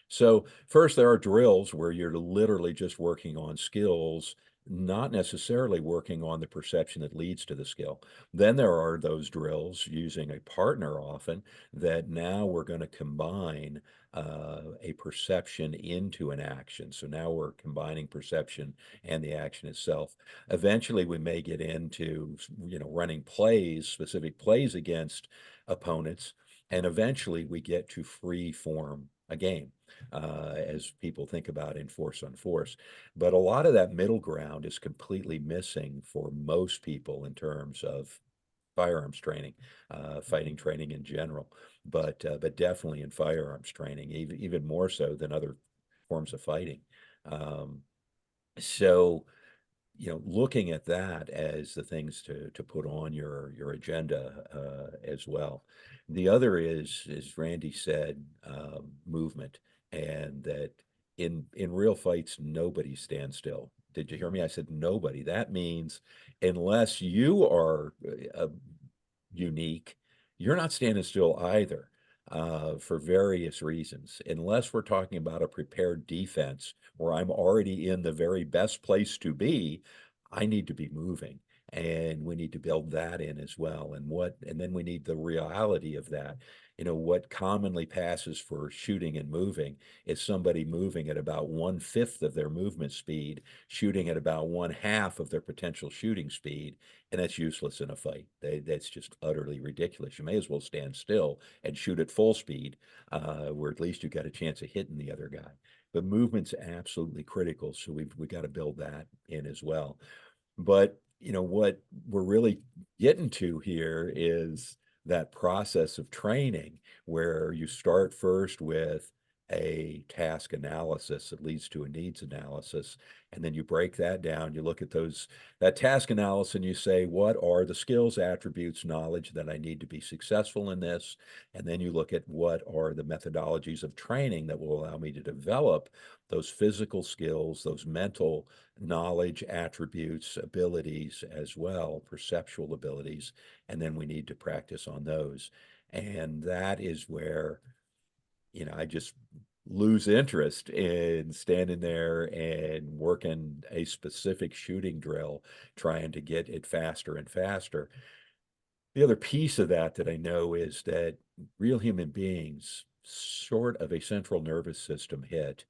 So first, there are drills where you're literally just working on skills, not necessarily working on the perception that leads to the skill. Then there are those drills using a partner often that now we're going to combine a perception into an action. So now we're combining perception and the action itself. Eventually, we may get into, running plays, specific plays against opponents, and eventually we get to free form a game. As people think about in force on force. But a lot of that middle ground is completely missing for most people in terms of firearms training, fighting training in general, but definitely in firearms training, even more so than other forms of fighting. Um, so looking at that as the things to put on your agenda as well. The other is, as Randy said, movement, and that in real fights, nobody stands still. Did you hear me? I said nobody. That means unless you are unique, you're not standing still either. For various reasons, unless we're talking about a prepared defense where I'm already in the very best place to be, I need to be moving. And we need to build that in as well. And then we need the reality of that. What commonly passes for shooting and moving is somebody moving at about 1/5 of their movement speed, shooting at about 1/2 of their potential shooting speed, and that's useless in a fight. That's just utterly ridiculous. You may as well stand still and shoot at full speed, where at least you got a chance of hitting the other guy. But movement's absolutely critical, so we got to build that in as well. But what we're really getting to here is that process of training where you start first with a task analysis that leads to a needs analysis, and then you break that down. You look at that task analysis and you say, what are the skills, attributes, knowledge that I need to be successful in this? And then you look at what are the methodologies of training that will allow me to develop those physical skills, those mental knowledge, attributes, abilities as well, perceptual abilities, and then we need to practice on those. And that is where, I just lose interest in standing there and working a specific shooting drill, trying to get it faster and faster. The other piece of that I know is that real human beings, short of a central nervous system hit,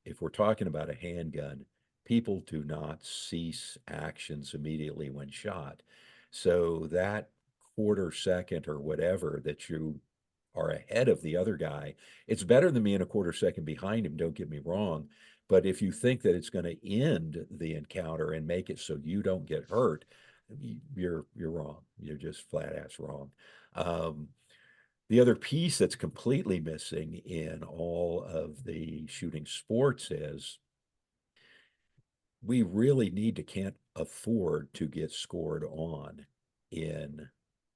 if we're talking about a handgun, people do not cease actions immediately when shot. So that quarter second or whatever that you are ahead of the other guy, it's better than being a quarter second behind him, don't get me wrong. But if you think that it's going to end the encounter and make it so you don't get hurt, you're wrong. You're just flat ass wrong. The other piece that's completely missing in all of the shooting sports is we really can't afford to get scored on in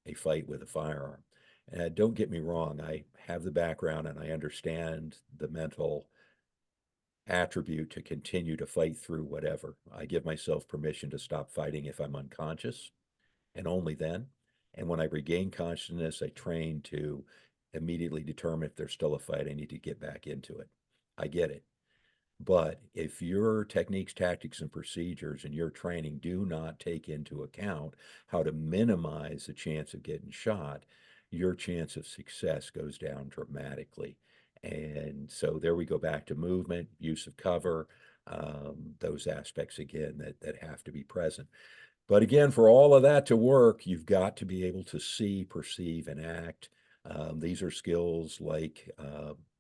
a fight with a firearm. And don't get me wrong, I have the background and I understand the mental attribute to continue to fight through whatever. I give myself permission to stop fighting if I'm unconscious, and only then. And when I regain consciousness, I train to immediately determine if there's still a fight, I need to get back into it. I get it. But if your techniques, tactics, and procedures and your training do not take into account how to minimize the chance of getting shot, your chance of success goes down dramatically. And so there we go back to movement, use of cover, those aspects again that have to be present. But again, for all of that to work, you've got to be able to see, perceive, and act. These are skills like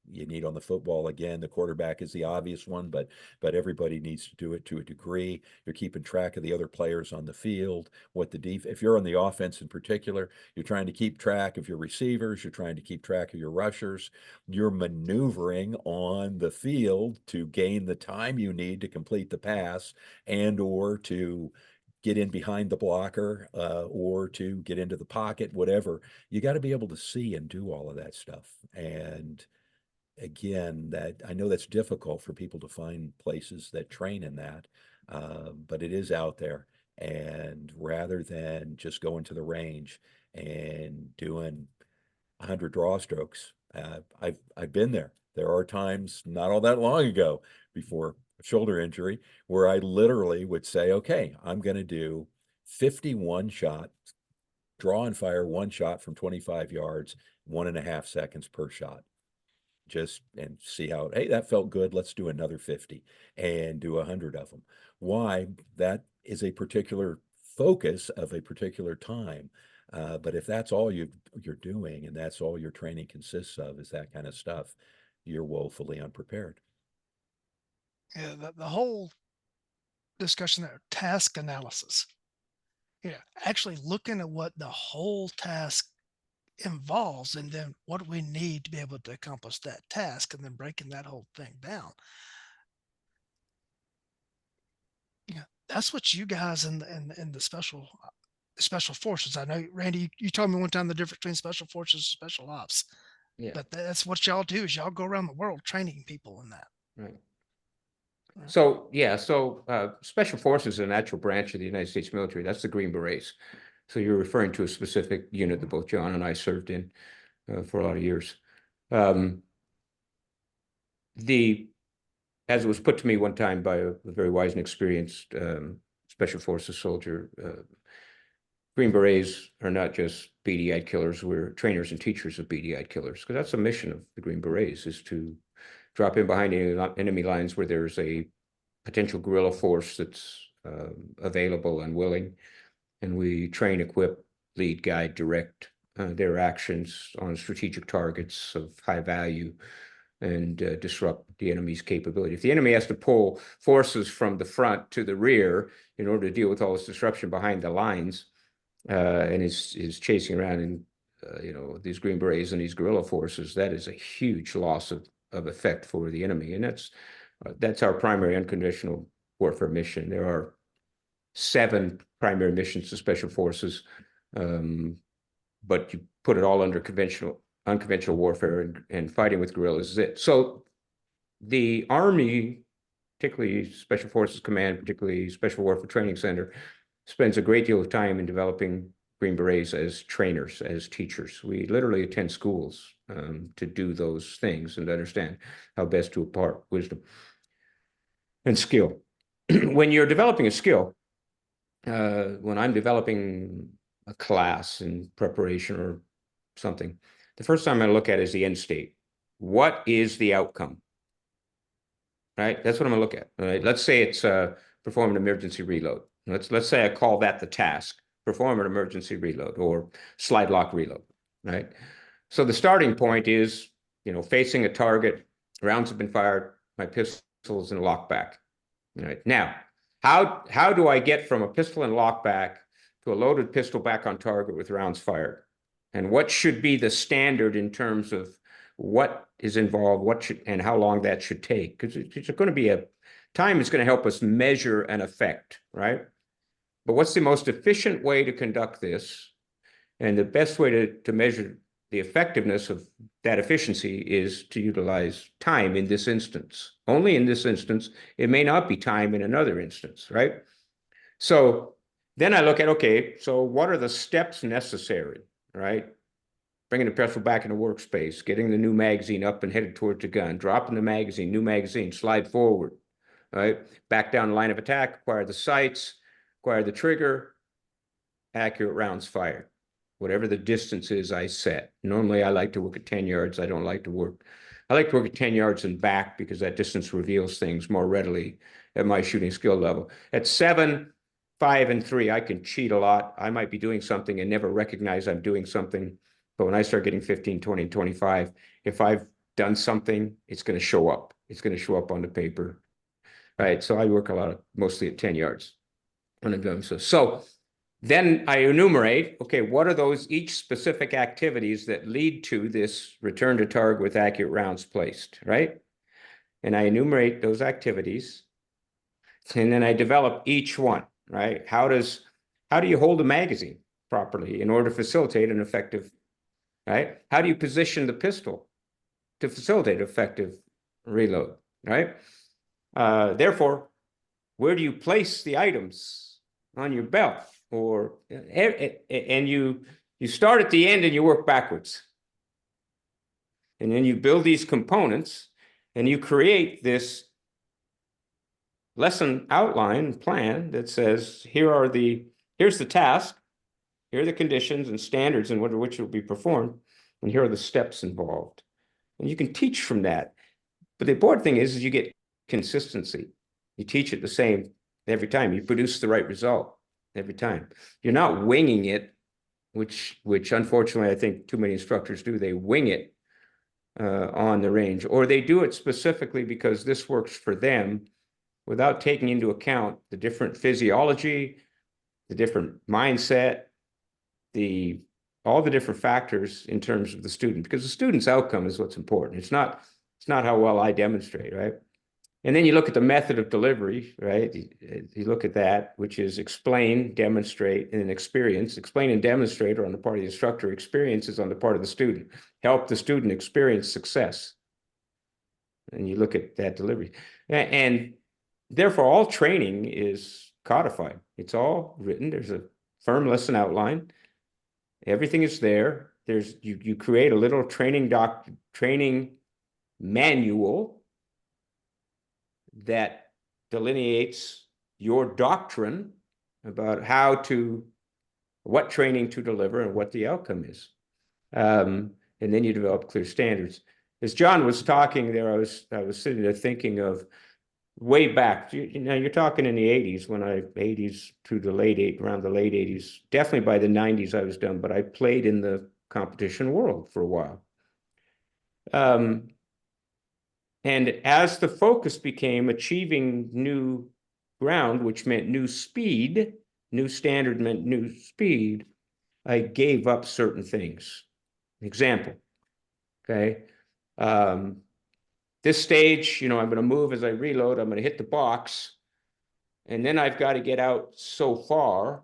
you need on the football. Again, the quarterback is the obvious one, but everybody needs to do it to a degree. You're keeping track of the other players on the field, what the if you're on the offense in particular, you're trying to keep track of your receivers, you're trying to keep track of your rushers, you're maneuvering on the field to gain the time you need to complete the pass and or to get in behind the blocker or to get into the pocket, whatever. You got to be able to see and do all of that stuff. And again, that I know that's difficult for people to find places that train in that, but it is out there. And rather than just going to the range and doing 100 draw strokes, I've been there. There are times not all that long ago before a shoulder injury where I literally would say, okay, I'm going to do 51 shot, draw and fire one shot from 25 yards, 1.5 seconds per shot, just and see how, hey, that felt good. Let's do another 50 and do 100 of them. Why? That is a particular focus of a particular time. But if that's all you're doing and that's all your training consists of is that kind of stuff, you're woefully unprepared. Yeah, the whole discussion there, task analysis. Yeah, actually looking at what the whole task involves and then what do we need to be able to accomplish that task and then breaking that whole thing down. Yeah, that's what you guys in the special forces. I know, Randy, you told me one time the difference between special forces and special ops. Yeah. But that's what y'all do is y'all go around the world training people in that. Right. So, yeah, Special Forces is a natural branch of the United States military. That's the Green Berets. So you're referring to a specific unit that both John and I served in for a lot of years. As it was put to me one time by a very wise and experienced Special Forces soldier, Green Berets are not just beady-eyed killers. We're trainers and teachers of beady-eyed killers, because that's the mission of the Green Berets, is to drop in behind enemy lines where there's a potential guerrilla force that's available and willing. And we train, equip, lead, guide, direct their actions on strategic targets of high value and disrupt the enemy's capability. If the enemy has to pull forces from the front to the rear in order to deal with all this disruption behind the lines, and is chasing around in these Green Berets and these guerrilla forces, that is a huge loss of effect for the enemy. And that's our primary unconventional warfare mission. There are 7 primary missions to Special Forces, but you put it all under unconventional warfare, and fighting with guerrillas is it. So the Army, particularly Special Forces Command, particularly Special Warfare Training Center, spends a great deal of time in developing Green Berets as trainers, as teachers. We literally attend schools to do those things and to understand how best to impart wisdom and skill. When you're developing a skill, when I'm developing a class in preparation or something, the first time I look at is the end state. What is the outcome? Right? That's what I'm gonna look at. All right? Let's say it's perform an emergency reload. Let's say I call that the task, perform an emergency reload or slide lock reload, right? So the starting point is, facing a target, rounds have been fired, my pistol is in lockback. All right. Now, how do I get from a pistol in lockback to a loaded pistol back on target with rounds fired? And what should be the standard in terms of what is involved, and how long that should take? Because it's going to be time is going to help us measure an effect, right? But what's the most efficient way to conduct this? And the best way to measure the effectiveness of that efficiency is to utilize time in this instance. Only in this instance. It may not be time in another instance, right? So then I look at, okay, so what are the steps necessary, right? Bringing the pistol back into workspace, getting the new magazine up and headed towards the gun, dropping the magazine, new magazine, slide forward, right? Back down the line of attack, acquire the sights, acquire the trigger, accurate rounds fired. Whatever the distance is I set. Normally I like to work at 10 yards. I like to work at 10 yards and back because that distance reveals things more readily at my shooting skill level. At 7, 5, and 3, I can cheat a lot. I might be doing something and never recognize I'm doing something. But when I start getting 15, 20, and 25, if I've done something, it's going to show up. It's going to show up on the paper, right? So I work mostly at 10 yards when I'm doing so. So then I enumerate, okay, what are those each specific activities that lead to this return to target with accurate rounds placed, right? And I enumerate those activities, and then I develop each one, right? How do you hold a magazine properly in order to facilitate an effective, right? How do you position the pistol to facilitate effective reload, right? Therefore, where do you place the items on your belt? And you start at the end and you work backwards. And then you build these components and you create this lesson outline plan that says, here's the task, here are the conditions and standards in which it will be performed, and here are the steps involved. And you can teach from that. But the important thing is you get consistency. You teach it the same every time. You produce the right result every time. You're not winging it, which unfortunately I think too many instructors do. They wing it on the range, or they do it specifically because this works for them without taking into account the different physiology, the different mindset, all the different factors in terms of the student, because the student's outcome is what's important. It's not how well I demonstrate, right? And then you look at the method of delivery, right? You look at that, which is explain, demonstrate, and experience. Explain and demonstrate are on the part of the instructor. Experience is on the part of the student. Help the student experience success. And you look at that delivery. And therefore, all training is codified. It's all written. There's a firm lesson outline. Everything is there. You create a little training manual that delineates your doctrine about what training to deliver and what the outcome is. And then you develop clear standards. As John was talking there, I was sitting there thinking of way back, you're talking in the 80s, 80s to the around the late 80s, definitely by the 90s I was done, but I played in the competition world for a while. And as the focus became achieving new ground, which meant new speed, new standard meant new speed, I gave up certain things. Example, okay? This stage, I'm going to move as I reload, I'm going to hit the box, and then I've got to get out so far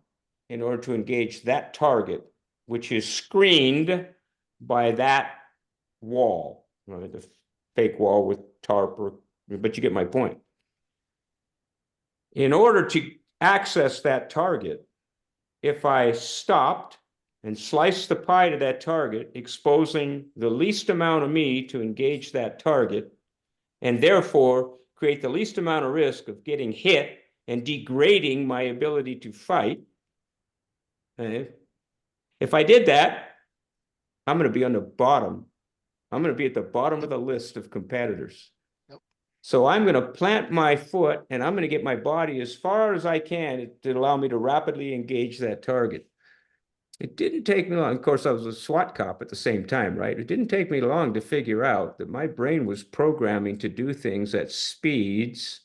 in order to engage that target, which is screened by that wall, right? The fake wall with tarp, but you get my point. In order to access that target, if I stopped and sliced the pie to that target, exposing the least amount of me to engage that target, and therefore create the least amount of risk of getting hit and degrading my ability to fight. If I did that, I'm going to be on the bottom. I'm going to be at the bottom of the list of competitors. Yep. So I'm going to plant my foot and I'm going to get my body as far as I can to allow me to rapidly engage that target. It didn't take me long. Of course, I was a SWAT cop at the same time, right? It didn't take me long to figure out that my brain was programming to do things at speeds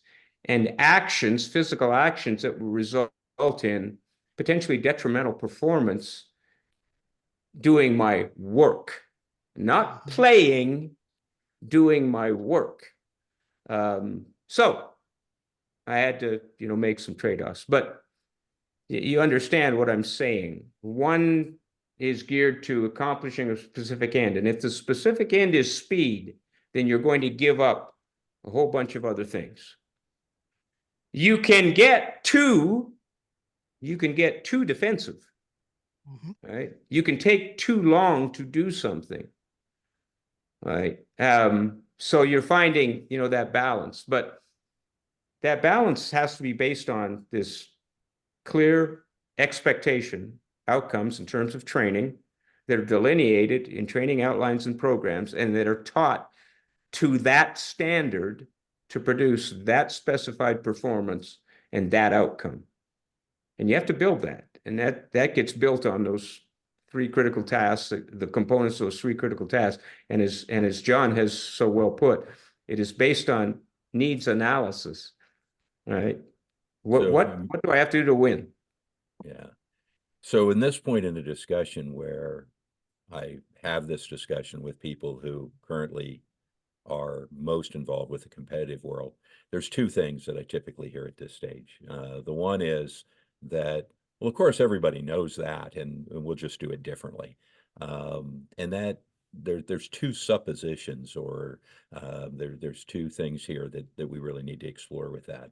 and actions, physical actions that would result in potentially detrimental performance doing my work, not playing, doing my work. So I had to, make some trade-offs, but you understand what I'm saying. One is geared to accomplishing a specific end. And if the specific end is speed, then you're going to give up a whole bunch of other things. You can get too defensive, right? You can take too long to do something, right? So you're finding, that balance, but that balance has to be based on this clear expectation outcomes in terms of training that are delineated in training outlines and programs and that are taught to that standard to produce that specified performance and that outcome. And you have to build that. And that gets built on those three critical tasks, the components of those three critical tasks. And as John has so well put, it is based on needs analysis, right? So What do I have to do to win? yeah. So in this point in the discussion where I have this discussion with people who currently are most involved with the competitive world, there's two things that I typically hear at this stage. The one is that, well, of course, everybody knows that, and we'll just do it differently. And that there's two suppositions, or there's two things here that we really need to explore with that.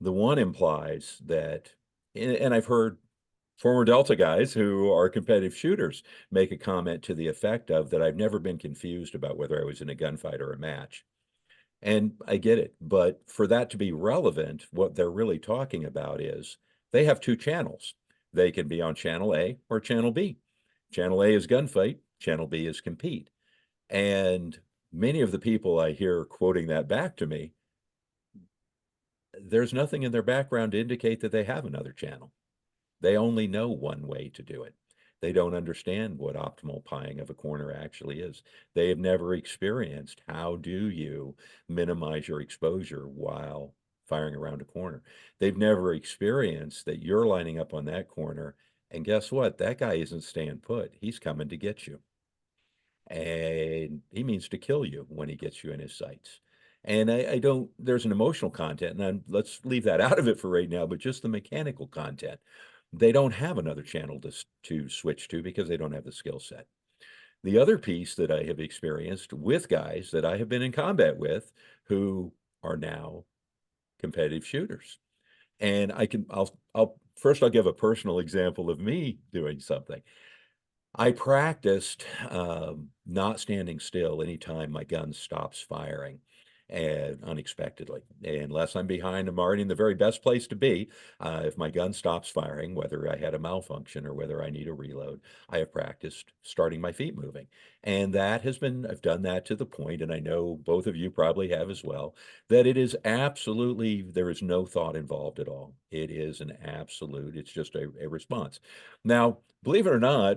The one implies that, and I've heard former Delta guys who are competitive shooters make a comment to the effect of that I've never been confused about whether I was in a gunfight or a match. And I get it, but for that to be relevant, what they're really talking about is they have two channels. They can be on channel A or channel B. Channel A is gunfight, channel B is compete. And many of the people I hear quoting that back to me, there's nothing in their background to indicate that they have another channel. They only know one way to do it. They don't understand what optimal pieing of a corner actually is. They have never experienced how do you minimize your exposure while firing around a corner. They've never experienced that you're lining up on that corner, and guess what? That guy isn't staying put. He's coming to get you. And he means to kill you when he gets you in his sights. And I don't, there's an emotional content, and let's leave that out of it for right now, but just the mechanical content. They don't have another channel to switch to because they don't have the skill set. The other piece that I have experienced with guys that I have been in combat with who are now competitive shooters. And I'll first I'll give a personal example of me doing something. I practiced not standing still anytime my gun stops firing and unexpectedly. Unless I'm behind, I'm already in the very best place to be. If my gun stops firing, whether I had a malfunction or whether I need a reload, I have practiced starting my feet moving. And that has been, I've done that to the point, and I know both of you probably have as well, that it is absolutely, there is no thought involved at all. It is an absolute, it's just a response. Now, believe it or not,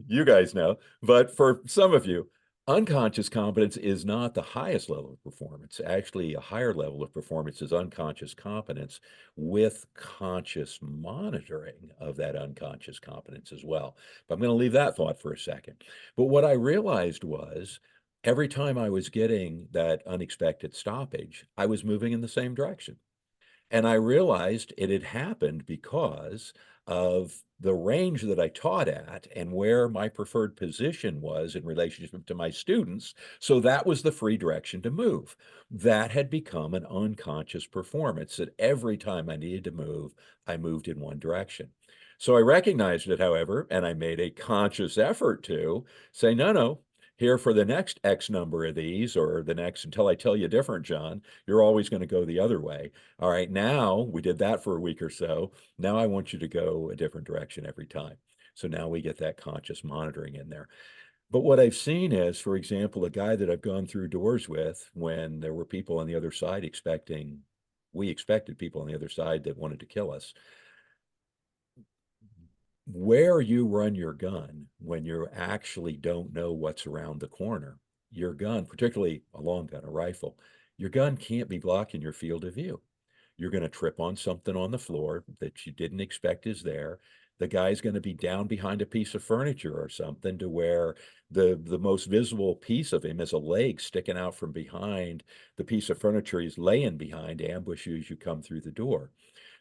you guys know, but for some of you, unconscious competence is not the highest level of performance. Actually, a higher level of performance is unconscious competence with conscious monitoring of that unconscious competence as well. But I'm going to leave that thought for a second. But what I realized was every time I was getting that unexpected stoppage, I was moving in the same direction. And I realized it had happened because of the range that I taught at and where my preferred position was in relationship to my students. So that was the free direction to move. That had become an unconscious performance that every time I needed to move, I moved in one direction. So I recognized it, however, and I made a conscious effort to say, no, here for the next X number of these, or the next, until I tell you different, John, you're always going to go the other way. All right, now we did that for a week or so. Now I want you to go a different direction every time. So now we get that conscious monitoring in there. But what I've seen is, for example, a guy that I've gone through doors with when there were people on the other side we expected people on the other side that wanted to kill us. Where you run your gun when you actually don't know what's around the corner, your gun, particularly a long gun, a rifle, your gun can't be blocking your field of view. You're going to trip on something on the floor that you didn't expect is there. The guy's going to be down behind a piece of furniture or something to where the most visible piece of him is a leg sticking out from behind the piece of furniture he's laying behind to ambush you as you come through the door.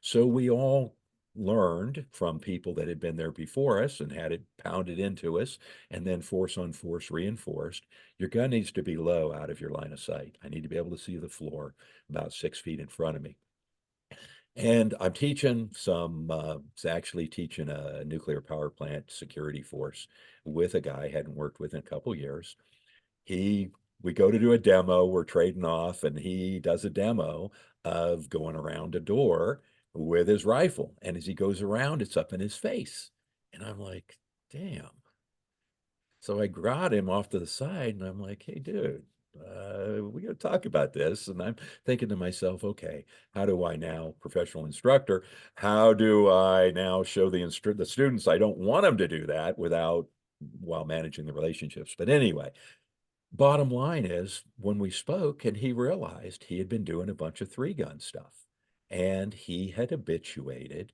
So we all learned from people that had been there before us and had it pounded into us and then force on force reinforced. Your gun needs to be low out of your line of sight. I need to be able to see the floor about 6 feet in front of me. And I'm teaching actually teaching a nuclear power plant security force with a guy I hadn't worked with in a couple years. We go to do a demo, we're trading off, and he does a demo of going around a door with his rifle. And as he goes around, it's up in his face. And I'm like, damn. So I got him off to the side and I'm like, hey, dude, we got to talk about this. And I'm thinking to myself, okay, how do I now, professional instructor, how do I now show the students I don't want them to do that without while managing the relationships. But anyway, bottom line is when we spoke and he realized he had been doing a bunch of three-gun stuff and he had habituated.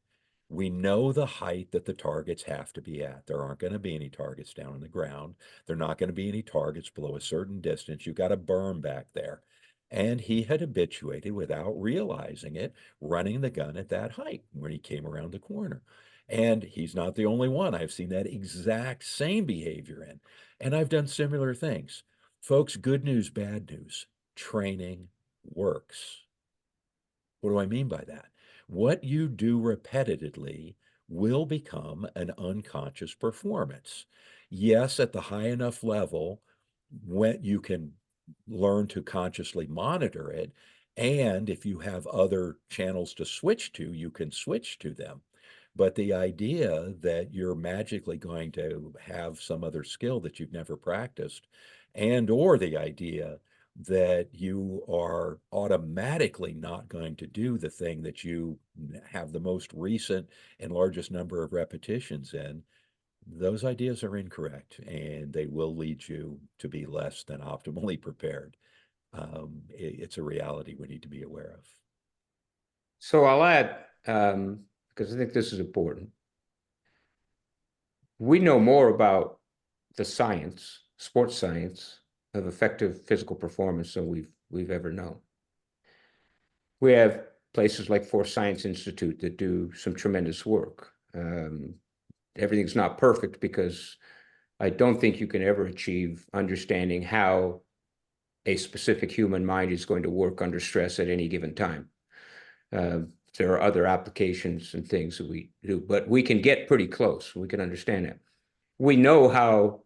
We know the height that the targets have to be at. There aren't going to be any targets down on the ground. There are not going to be any targets below a certain distance. You've got a berm back there. And he had habituated without realizing it, running the gun at that height when he came around the corner. And he's not the only one. I've seen that exact same behavior in. And I've done similar things. Folks, good news, bad news. Training works. What do I mean by that? What you do repetitively will become an unconscious performance. Yes, at the high enough level, when you can learn to consciously monitor it, and if you have other channels to switch to, you can switch to them. But the idea that you're magically going to have some other skill that you've never practiced, and or the idea that you are automatically not going to do the thing that you have the most recent and largest number of repetitions in, those ideas are incorrect and they will lead you to be less than optimally prepared. It's a reality we need to be aware of. So I'll add, because I think this is important. We know more about the science, sports science, of effective physical performance than we've ever known. We have places like Force Science Institute that do some tremendous work. Everything's not perfect because I don't think you can ever achieve understanding how a specific human mind is going to work under stress at any given time. There are other applications and things that we do, but we can get pretty close. We can understand it. We know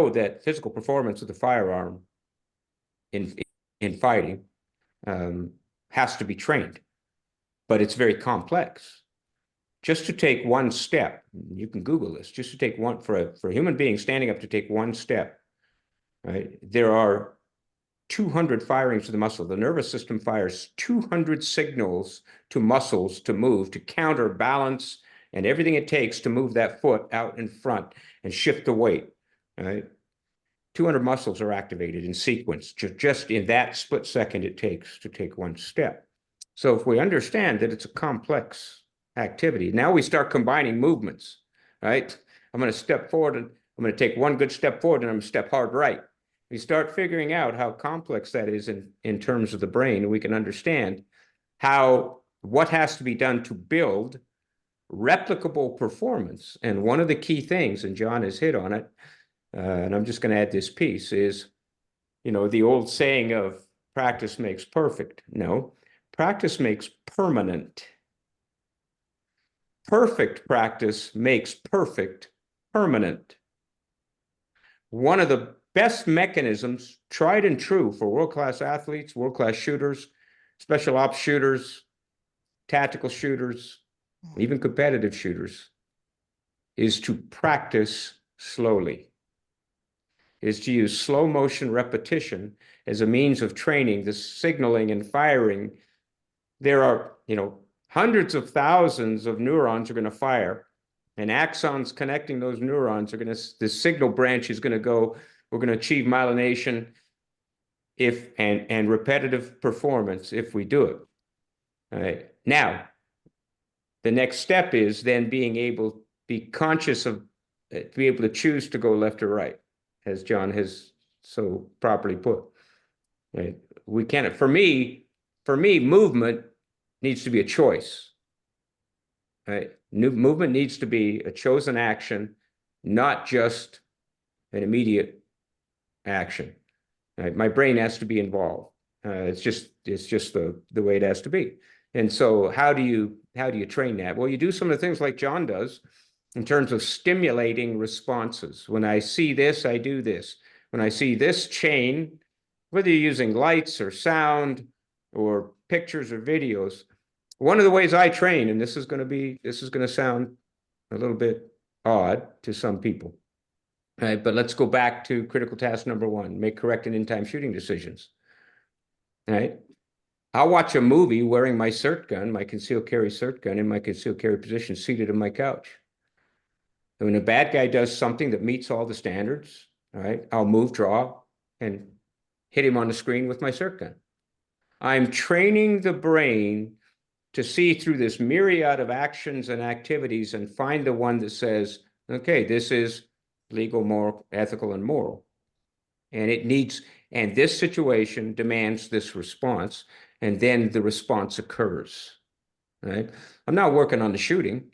that physical performance of the firearm in fighting has to be trained, but it's very complex. Just to take one step, you can Google this, just to take one, for a human being standing up to take one step, right? There are 200 firings to the muscle. The nervous system fires 200 signals to muscles to move, to counterbalance, and everything it takes to move that foot out in front and shift the weight, right? 200 muscles are activated in sequence, just in that split second it takes to take one step. So if we understand that it's a complex activity, now we start combining movements, right? I'm going to step forward and I'm going to take one good step forward and I'm going to step hard right. We start figuring out how complex that is in terms of the brain, and we can understand what has to be done to build replicable performance. And one of the key things, and John has hit on it, and I'm just going to add this piece, is, the old saying of practice makes perfect. No, practice makes permanent. Perfect practice makes perfect permanent. One of the best mechanisms, tried and true, for world-class athletes, world-class shooters, special ops shooters, tactical shooters, even competitive shooters, is to practice slowly, is to use slow motion repetition as a means of training the signaling and firing. There are, hundreds of thousands of neurons are going to fire, and axons connecting those neurons are going to, the signal branch is going to go, we're going to achieve myelination and repetitive performance if we do it. All right. Now, the next step is then being able to be conscious of, be able to choose to go left or right, as John has so properly put. Right? We can't, for me, movement needs to be a choice. Right? Movement needs to be a chosen action, not just an immediate action. Right? My brain has to be involved. It's just the way it has to be. And so how do you train that? Well, you do some of the things like John does in terms of stimulating responses. When I see this, I do this. When I see this chain, whether you're using lights or sound or pictures or videos, one of the ways I train, and this is going to sound a little bit odd to some people, right? But let's go back to critical task number one: make correct and in-time shooting decisions. Right? I'll watch a movie wearing my CERT gun, my concealed carry CERT gun, in my concealed carry position, seated on my couch. And when a bad guy does something that meets all the standards, all right, I'll move, draw, and hit him on the screen with my circ gun. I'm training the brain to see through this myriad of actions and activities and find the one that says, okay, this is legal, moral, ethical, and moral. And this situation demands this response, and then the response occurs, right? I'm not working on the shooting.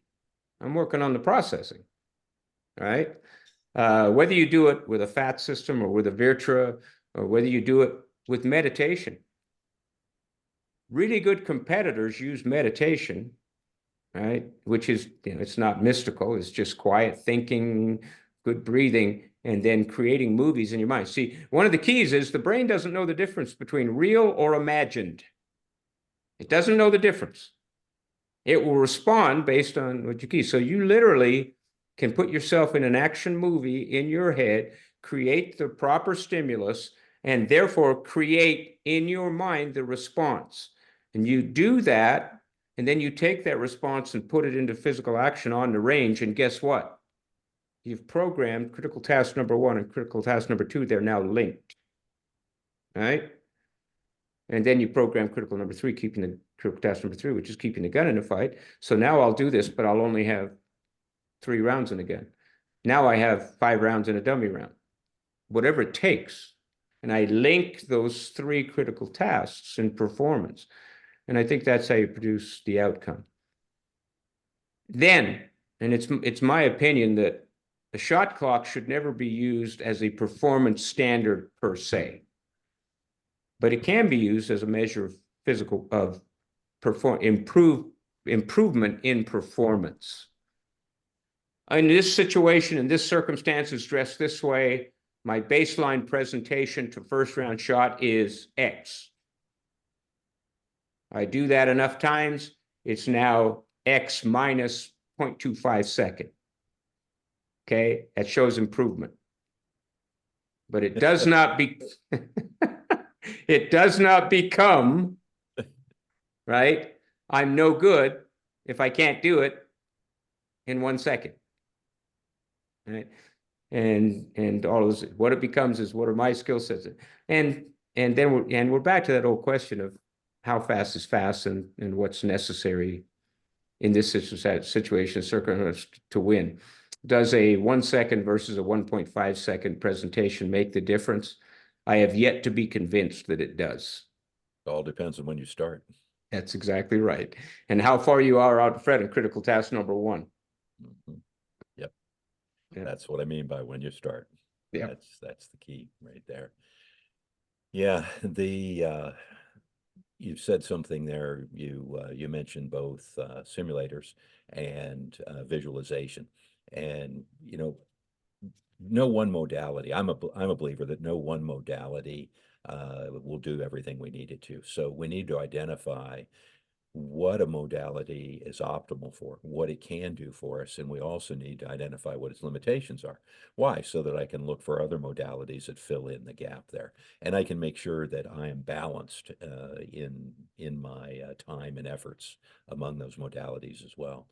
I'm working on the processing, right? Whether you do it with a FAT system or with a Virtra, or whether you do it with meditation. Really good competitors use meditation, right? Which is, it's not mystical. It's just quiet thinking, good breathing, and then creating movies in your mind. See, one of the keys is the brain doesn't know the difference between real or imagined. It doesn't know the difference. It will respond based on what you key. So you literally can put yourself in an action movie in your head, create the proper stimulus, and therefore create in your mind the response. And you do that, and then you take that response and put it into physical action on the range, and guess what? You've programmed critical task number 1 and critical task number 2. They're now linked, right? And then you program critical number 3, keeping the critical task number 3, which is keeping the gun in the fight. So now I'll do this, but I'll only have 3 rounds in the gun. Now I have 5 rounds in a dummy round, whatever it takes. And I link those 3 critical tasks in performance. And I think that's how you produce the outcome. Then, and it's my opinion that a shot clock should never be used as a performance standard per se, but it can be used as a measure of improvement in performance. In this situation, in this circumstance, is dressed this way. My baseline presentation to first round shot is X. I do that enough times, it's now X minus 0.25 second. Okay, that shows improvement. But it does not it does not become, right? I'm no good if I can't do it in 1 second. Right? And all of this, what it becomes is, what are my skill sets? And then we're back to that old question of how fast is fast, and what's necessary in this situation circumstance to win. Does a 1 second versus a 1.5 second presentation make the difference? I have yet to be convinced that it does. It all depends on when you start. That's exactly right. And how far you are out, Fred, in critical task number 1. Mm-hmm. Yep. Yeah. That's what I mean by when you start. Yeah. That's the key right there. Yeah, you said something there. You mentioned both simulators and visualization, and no one modality. I'm a believer that no one modality will do everything we need it to. So we need to identify what a modality is optimal for, what it can do for us, and we also need to identify what its limitations are. Why? So that I can look for other modalities that fill in the gap there, and I can make sure that I am balanced in my time and efforts among those modalities as well.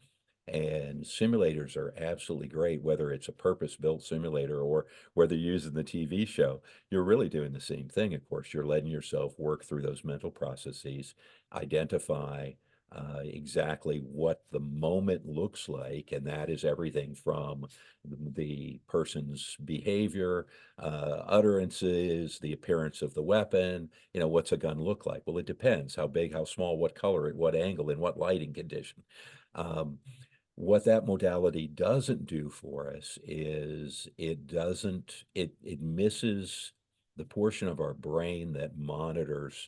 And simulators are absolutely great, whether it's a purpose-built simulator or whether you're using the TV show. You're really doing the same thing. Of course, you're letting yourself work through those mental processes, identify exactly what the moment looks like, and that is everything from the person's behavior, utterances, the appearance of the weapon. What's a gun look like? Well, it depends. How big, how small, what color, at what angle, in what lighting condition. What that modality doesn't do for us is it misses the portion of our brain that monitors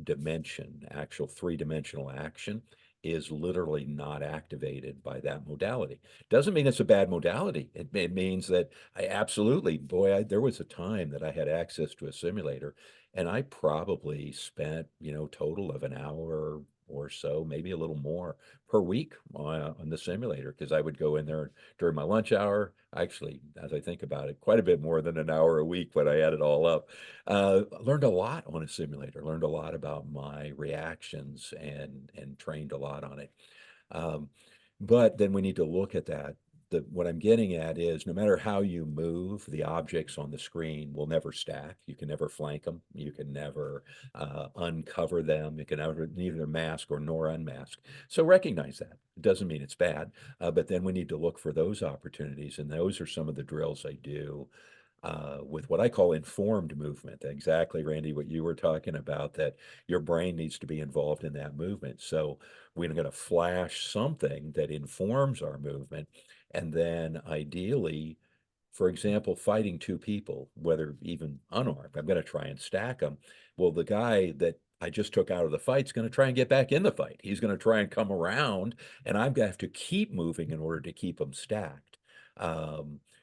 dimension. Actual 3-dimensional action is literally not activated by that modality. Doesn't mean it's a bad modality. It means that there was a time that I had access to a simulator, and I probably spent, total of an hour or so, maybe a little more per week on the simulator, because I would go in there during my lunch hour. Actually, as I think about it, quite a bit more than an hour a week when I add it all up. Learned a lot on a simulator, learned a lot about my reactions, and trained a lot on it. But then we need to look at that what I'm getting at is no matter how you move, the objects on the screen will never stack. You can never flank them. You can never uncover them. You can neither mask or nor unmask. So recognize that. It doesn't mean it's bad, but then we need to look for those opportunities. And those are some of the drills I do with what I call informed movement. Exactly, Randy, what you were talking about, that your brain needs to be involved in that movement. So we're going to flash something that informs our movement. And then ideally, for example, fighting two people, whether even unarmed, I'm going to try and stack them. Well, the guy that I just took out of the fight is going to try and get back in the fight. He's going to try and come around, and I'm going to have to keep moving in order to keep them stacked.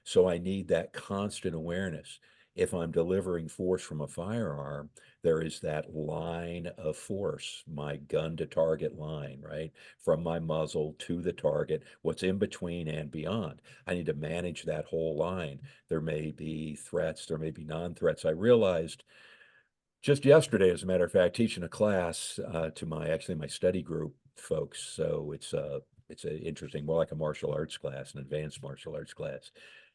So I need that constant awareness. If I'm delivering force from a firearm, there is that line of force, my gun to target line, right? From my muzzle to the target, what's in between and beyond. I need to manage that whole line. There may be threats, there may be non-threats. I realized just yesterday, as a matter of fact, teaching a class to my study group folks. So it's a interesting, more like a martial arts class, an advanced martial arts class.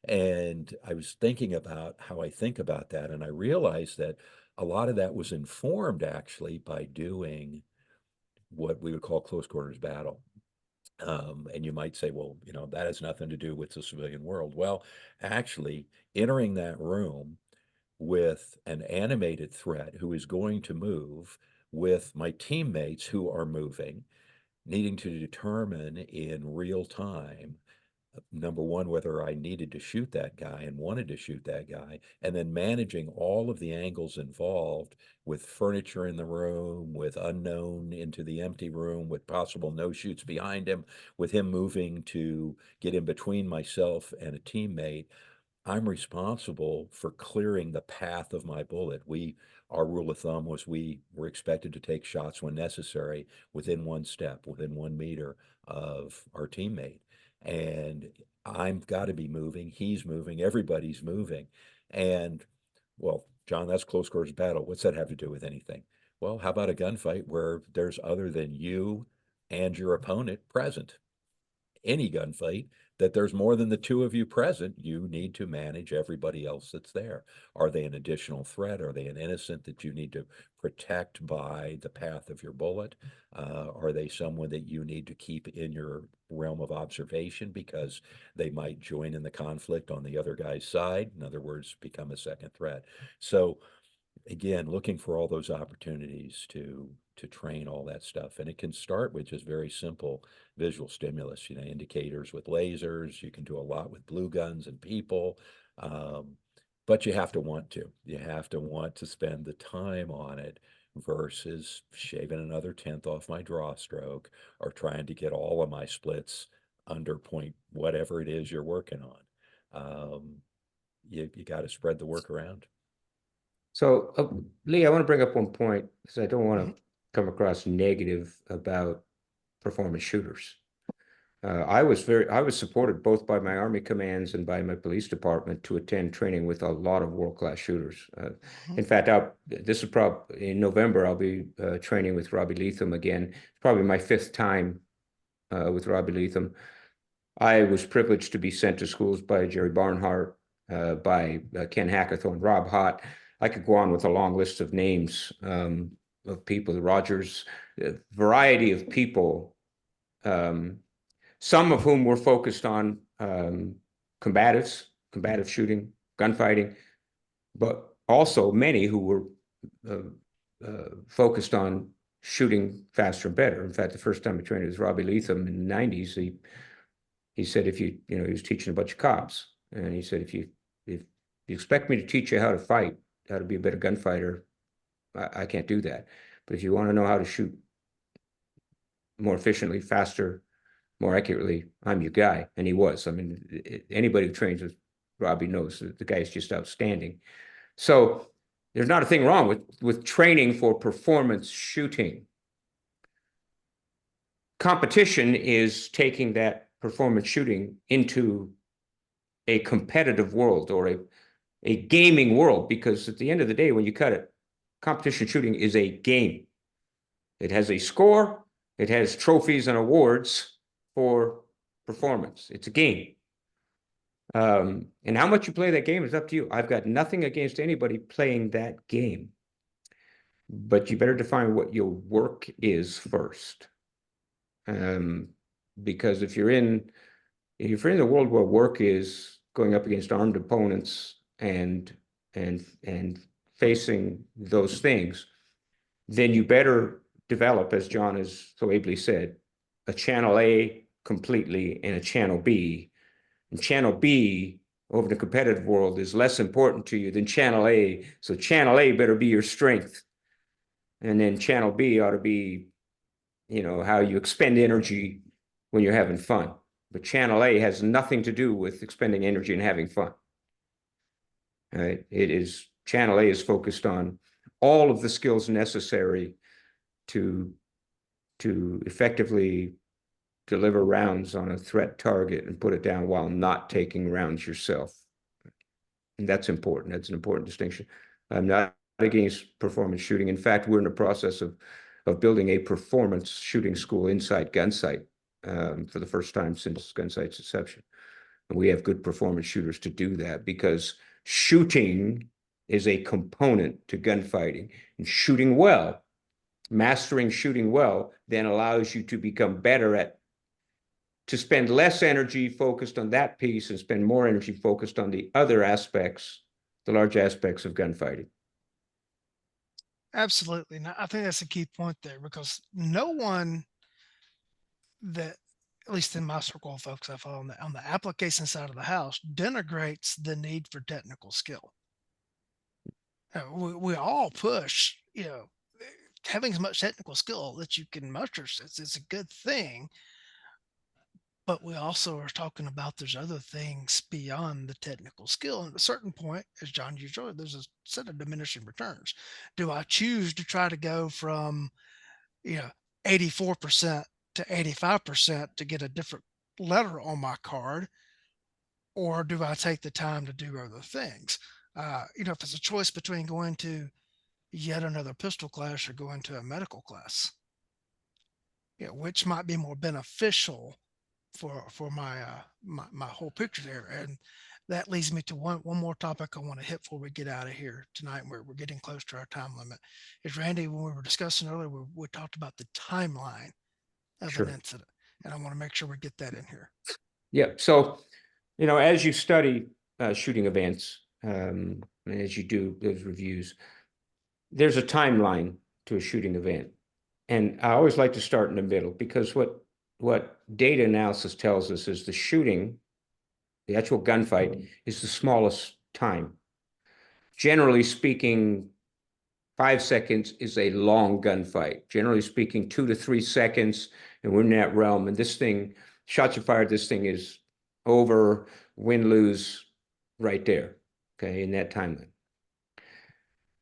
And I was thinking about how I think about that, and I realized that a lot of that was informed actually by doing what we would call close quarters battle. And you might say, well, that has nothing to do with the civilian world. Well, actually, entering that room with an animated threat who is going to move, with my teammates who are moving, needing to determine in real time, number one, whether I needed to shoot that guy and wanted to shoot that guy, and then managing all of the angles involved with furniture in the room, with unknown into the empty room, with possible no shoots behind him, with him moving to get in between myself and a teammate. I'm responsible for clearing the path of my bullet. Our rule of thumb was we were expected to take shots when necessary within 1 step, within 1 meter of our teammate. And I've got to be moving, he's moving, everybody's moving. And well, John, that's close quarters battle. What's that have to do with anything? Well, how about a gunfight where there's other than you and your opponent present? Any gunfight that there's more than the two of you present, you need to manage everybody else that's there. Are they an additional threat? Are they an innocent that you need to protect by the path of your bullet? Are they someone that you need to keep in your realm of observation because they might join in the conflict on the other guy's side? In other words, become a second threat. So again, looking for all those opportunities to train all that stuff. And it can start with just very simple visual stimulus, indicators with lasers. You can do a lot with blue guns and people. But you have to want to. You have to want to spend the time on it versus shaving another tenth off my draw stroke or trying to get all of my splits under point whatever it is you're working on. You got to spread the work around. So, Lee, I want to bring up one point because I don't want Mhm. to come across negative about performance shooters. I was supported both by my Army commands and by my police department to attend training with a lot of world-class shooters. In fact, this is probably in November, I'll be training with Robbie Leatham again. It's probably my 5th time with Robbie Leatham. I was privileged to be sent to schools by Jerry Barnhart, by Ken Hackathorn, Rob Hott. I could go on with a long list of names of people, the Rogers, variety of people, some of whom were focused on combative shooting, gunfighting, but also many who were focused on shooting faster and better. In fact, the first time I trained with Robbie Leatham in the 90s, he said, he was teaching a bunch of cops, and he said, if you expect me to teach you how to fight, how to be a better gunfighter, I can't do that. But if you want to know how to shoot more efficiently, faster, more accurately, I'm your guy. And he was. I mean, anybody who trains with Robbie knows that the guy is just outstanding. So there's not a thing wrong with training for performance shooting. Competition is taking that performance shooting into a competitive world or a gaming world, because at the end of the day, when you cut it, competition shooting is a game. It has a score, it has trophies and awards for performance. It's a game. And how much you play that game is up to you. I've got nothing against anybody playing that game, but you better define what your work is first. Because if you're in the world where work is going up against armed opponents and facing those things, then you better develop, as John has so ably said, a channel A completely and a channel B. And channel B over the competitive world is less important to you than channel A. So channel A better be your strength. And then channel B ought to be, how you expend energy when you're having fun. But channel A has nothing to do with expending energy and having fun. All right? Channel A is focused on all of the skills necessary to effectively deliver rounds on a threat target and put it down while not taking rounds yourself. And that's important. That's an important distinction. I'm not against performance shooting. In fact, we're in the process of building a performance shooting school inside Gunsight for the first time since Gunsight's inception. And we have good performance shooters to do that because shooting is a component to gunfighting. And shooting well, mastering shooting well, then allows you to become better to spend less energy focused on that piece and spend more energy focused on the other aspects, the large aspects of gunfighting. Absolutely. Now, I think that's a key point there because no one that, at least in my circle of folks I follow on the application side of the house, denigrates the need for technical skill. We all push, having as much technical skill that you can muster, it's a good thing. But we also are talking about there's other things beyond the technical skill. And at a certain point, as John used earlier, there's a set of diminishing returns. Do I choose to try to go from 84% to 85% to get a different letter on my card, or do I take the time to do other things? If it's a choice between going to yet another pistol class or going to a medical class, which might be more beneficial for my whole picture there. And that leads me to one more topic I want to hit before we get out of here tonight. We're getting close to our time limit. Is Randy, when we were discussing earlier, we talked about the timeline of Sure. an incident, and I want to make sure we get that in here. Yeah. So, as you study shooting events, and as you do those reviews, there's a timeline to a shooting event. And I always like to start in the middle because what data analysis tells us is the actual gunfight is the smallest time. Generally speaking, 5 seconds is a long gunfight. Generally speaking, 2 to 3 seconds, and we're in that realm. And this thing, shots are fired, this thing is over, win, lose, right there, okay, in that timeline.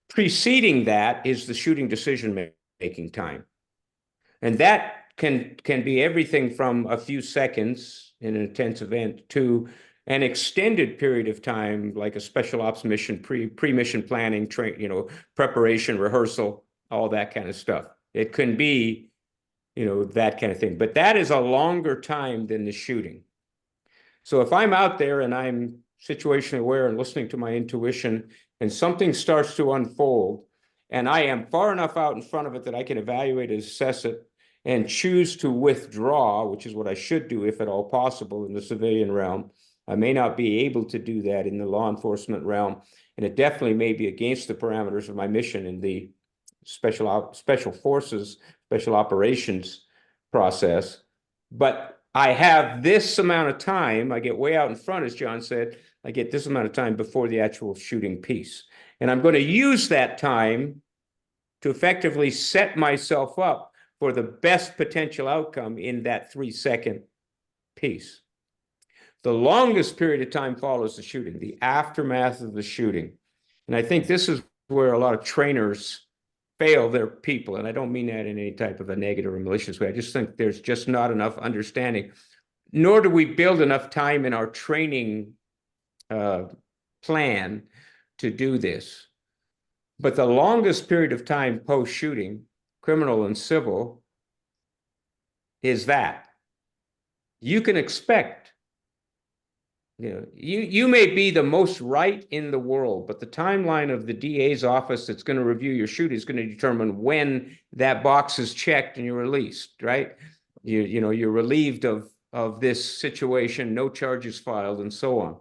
Preceding that is the shooting decision-making time. And that can be everything from a few seconds in an intense event to an extended period of time, like a special ops mission, pre-mission planning, preparation, rehearsal, all that kind of stuff. It can be, that kind of thing. But that is a longer time than the shooting. So if I'm out there and I'm situationally aware and listening to my intuition and something starts to unfold and I am far enough out in front of it that I can evaluate and assess it and choose to withdraw, which is what I should do if at all possible in the civilian realm. I may not be able to do that in the law enforcement realm, and it definitely may be against the parameters of my mission in the special forces, special operations process. But I have this amount of time. I get way out in front, as John said. I get this amount of time before the actual shooting piece. And I'm going to use that time to effectively set myself up for the best potential outcome in that 3-second piece. The longest period of time follows the shooting, the aftermath of the shooting. And I think this is where a lot of trainers fail their people. And I don't mean that in any type of a negative or malicious way. I just think there's just not enough understanding, nor do we build enough time in our training plan to do this. But the longest period of time post-shooting, criminal and civil, is that. You can expect You may be the most right in the world, but the timeline of the DA's office that's going to review your shoot is going to determine when that box is checked and you're released, right? You're relieved of this situation, no charges filed, and so on.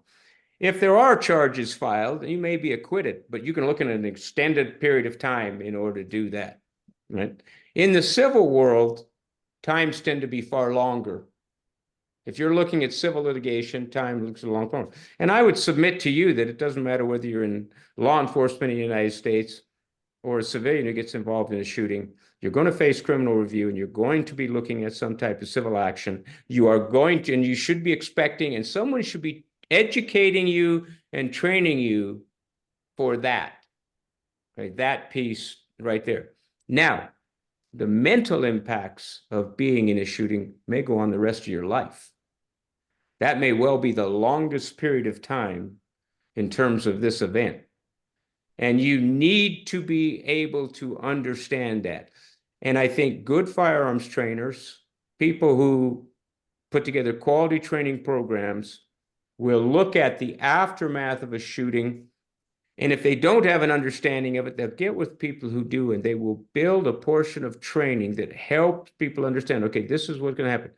If there are charges filed, you may be acquitted, but you can look at an extended period of time in order to do that, right? In the civil world, times tend to be far longer. If you're looking at civil litigation, time looks a long time. And I would submit to you that it doesn't matter whether you're in law enforcement in the United States or a civilian who gets involved in a shooting, you're going to face criminal review and you're going to be looking at some type of civil action. You are going to, and you should be expecting, and someone should be educating you and training you for that. Right? That piece right there. Now, the mental impacts of being in a shooting may go on the rest of your life. That may well be the longest period of time in terms of this event. And you need to be able to understand that. And I think good firearms trainers, people who put together quality training programs, will look at the aftermath of a shooting. And if they don't have an understanding of it, they'll get with people who do, and they will build a portion of training that helps people understand, okay, this is what's going to happen.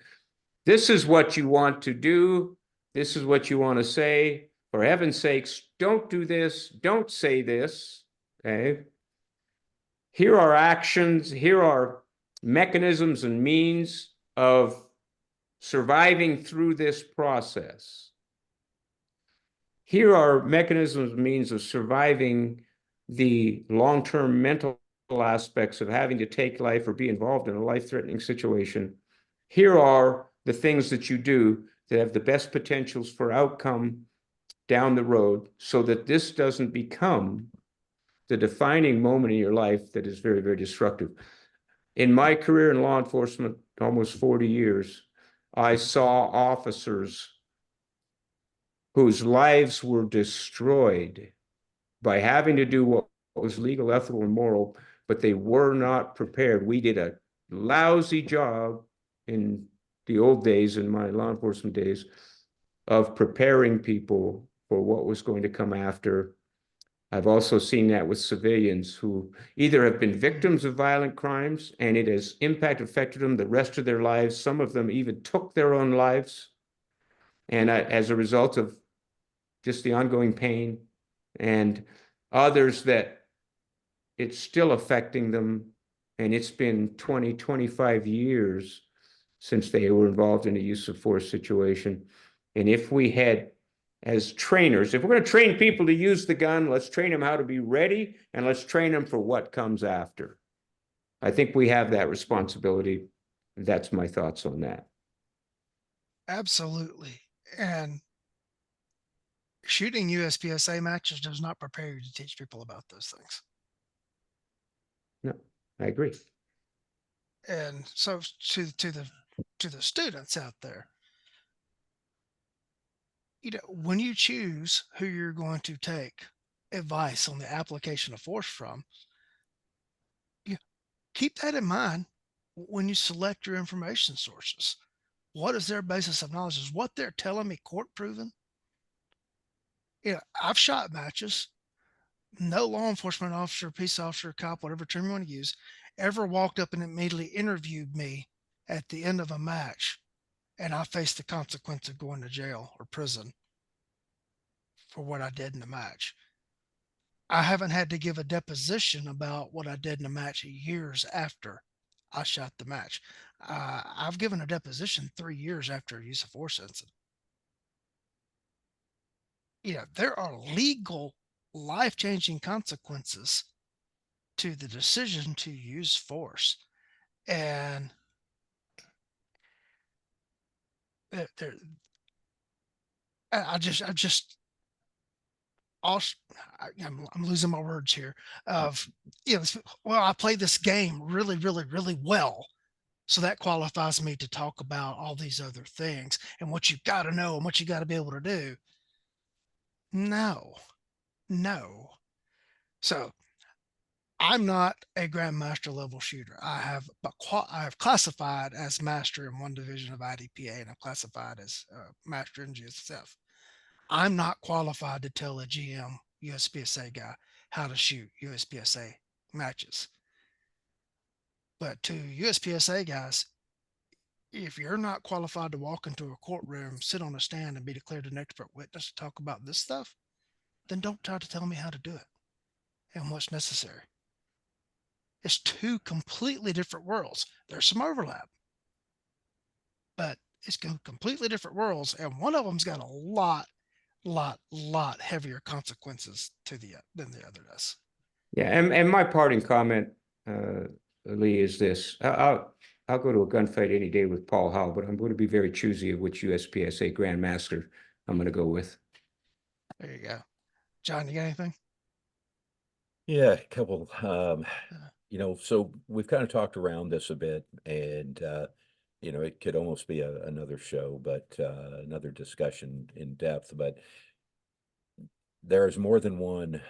This is what you want to do. This is what you want to say. For heaven's sakes, don't do this. Don't say this. Okay. Here are actions. Here are mechanisms and means of surviving through this process. Here are mechanisms and means of surviving the long-term mental aspects of having to take life or be involved in a life-threatening situation. Here are the things that you do that have the best potentials for outcome down the road so that this doesn't become the defining moment in your life that is very, very destructive. In my career in law enforcement, almost 40 years, I saw officers whose lives were destroyed by having to do what was legal, ethical, and moral, but they were not prepared. We did a lousy job in the old days, in my law enforcement days, of preparing people for what was going to come after. I've also seen that with civilians who either have been victims of violent crimes and it has affected them the rest of their lives. Some of them even took their own lives. And as a result of just the ongoing pain, and others that it's still affecting them. And it's been 20, 25 years since they were involved in a use of force situation. And if we had, as trainers, if we're going to train people to use the gun, let's train them how to be ready and let's train them for what comes after. I think we have that responsibility. That's my thoughts on that. Absolutely. And shooting USPSA matches does not prepare you to teach people about those things. No, I agree. And so to the students out there, when you choose who you're going to take advice on the application of force from, you keep that in mind when you select your information sources. What is their basis of knowledge? Is what they're telling me court proven? I've shot matches. No law enforcement officer, peace officer, cop, whatever term you want to use, ever walked up and immediately interviewed me at the end of a match, and I faced the consequence of going to jail or prison for what I did in the match. I haven't had to give a deposition about what I did in the match years after I shot the match. I've given a deposition 3 years after a use of force incident. There are legal, life-changing consequences to the decision to use force. And I'm losing my words here well, I play this game really, really, really well. So that qualifies me to talk about all these other things and what you got to know and what you got to be able to do. No. So I'm not a grandmaster level shooter. I have classified as master in one division of IDPA, and I've classified as master in GSF. I'm not qualified to tell a GM USPSA guy how to shoot USPSA matches. But to USPSA guys, if you're not qualified to walk into a courtroom, sit on a stand, and be declared an expert witness to talk about this stuff, then don't try to tell me how to do it and what's necessary. It's two completely different worlds. There's some overlap, but it's completely different worlds, and one of them's got a lot heavier consequences to the than the other does. Yeah, and my parting comment, Lee, is this. I'll go to a gunfight any day with Paul Howe, but I'm going to be very choosy of which USPSA Grandmaster I'm going to go with. There you go. John, you got anything? Yeah, a couple. Uh, So we've kind of talked around this a bit, and it could almost be another show, but another discussion in depth. But there's more than one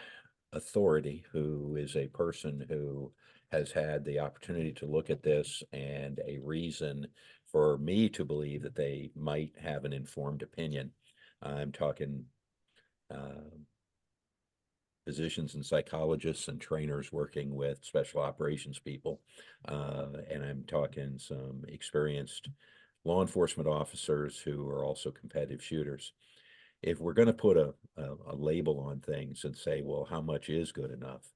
authority who is a person who has had the opportunity to look at this and a reason for me to believe that they might have an informed opinion. I'm talking uh, physicians and psychologists and trainers working with special operations people. And I'm talking some experienced law enforcement officers who are also competitive shooters. If we're going to put a label on things and say, well, how much is good enough?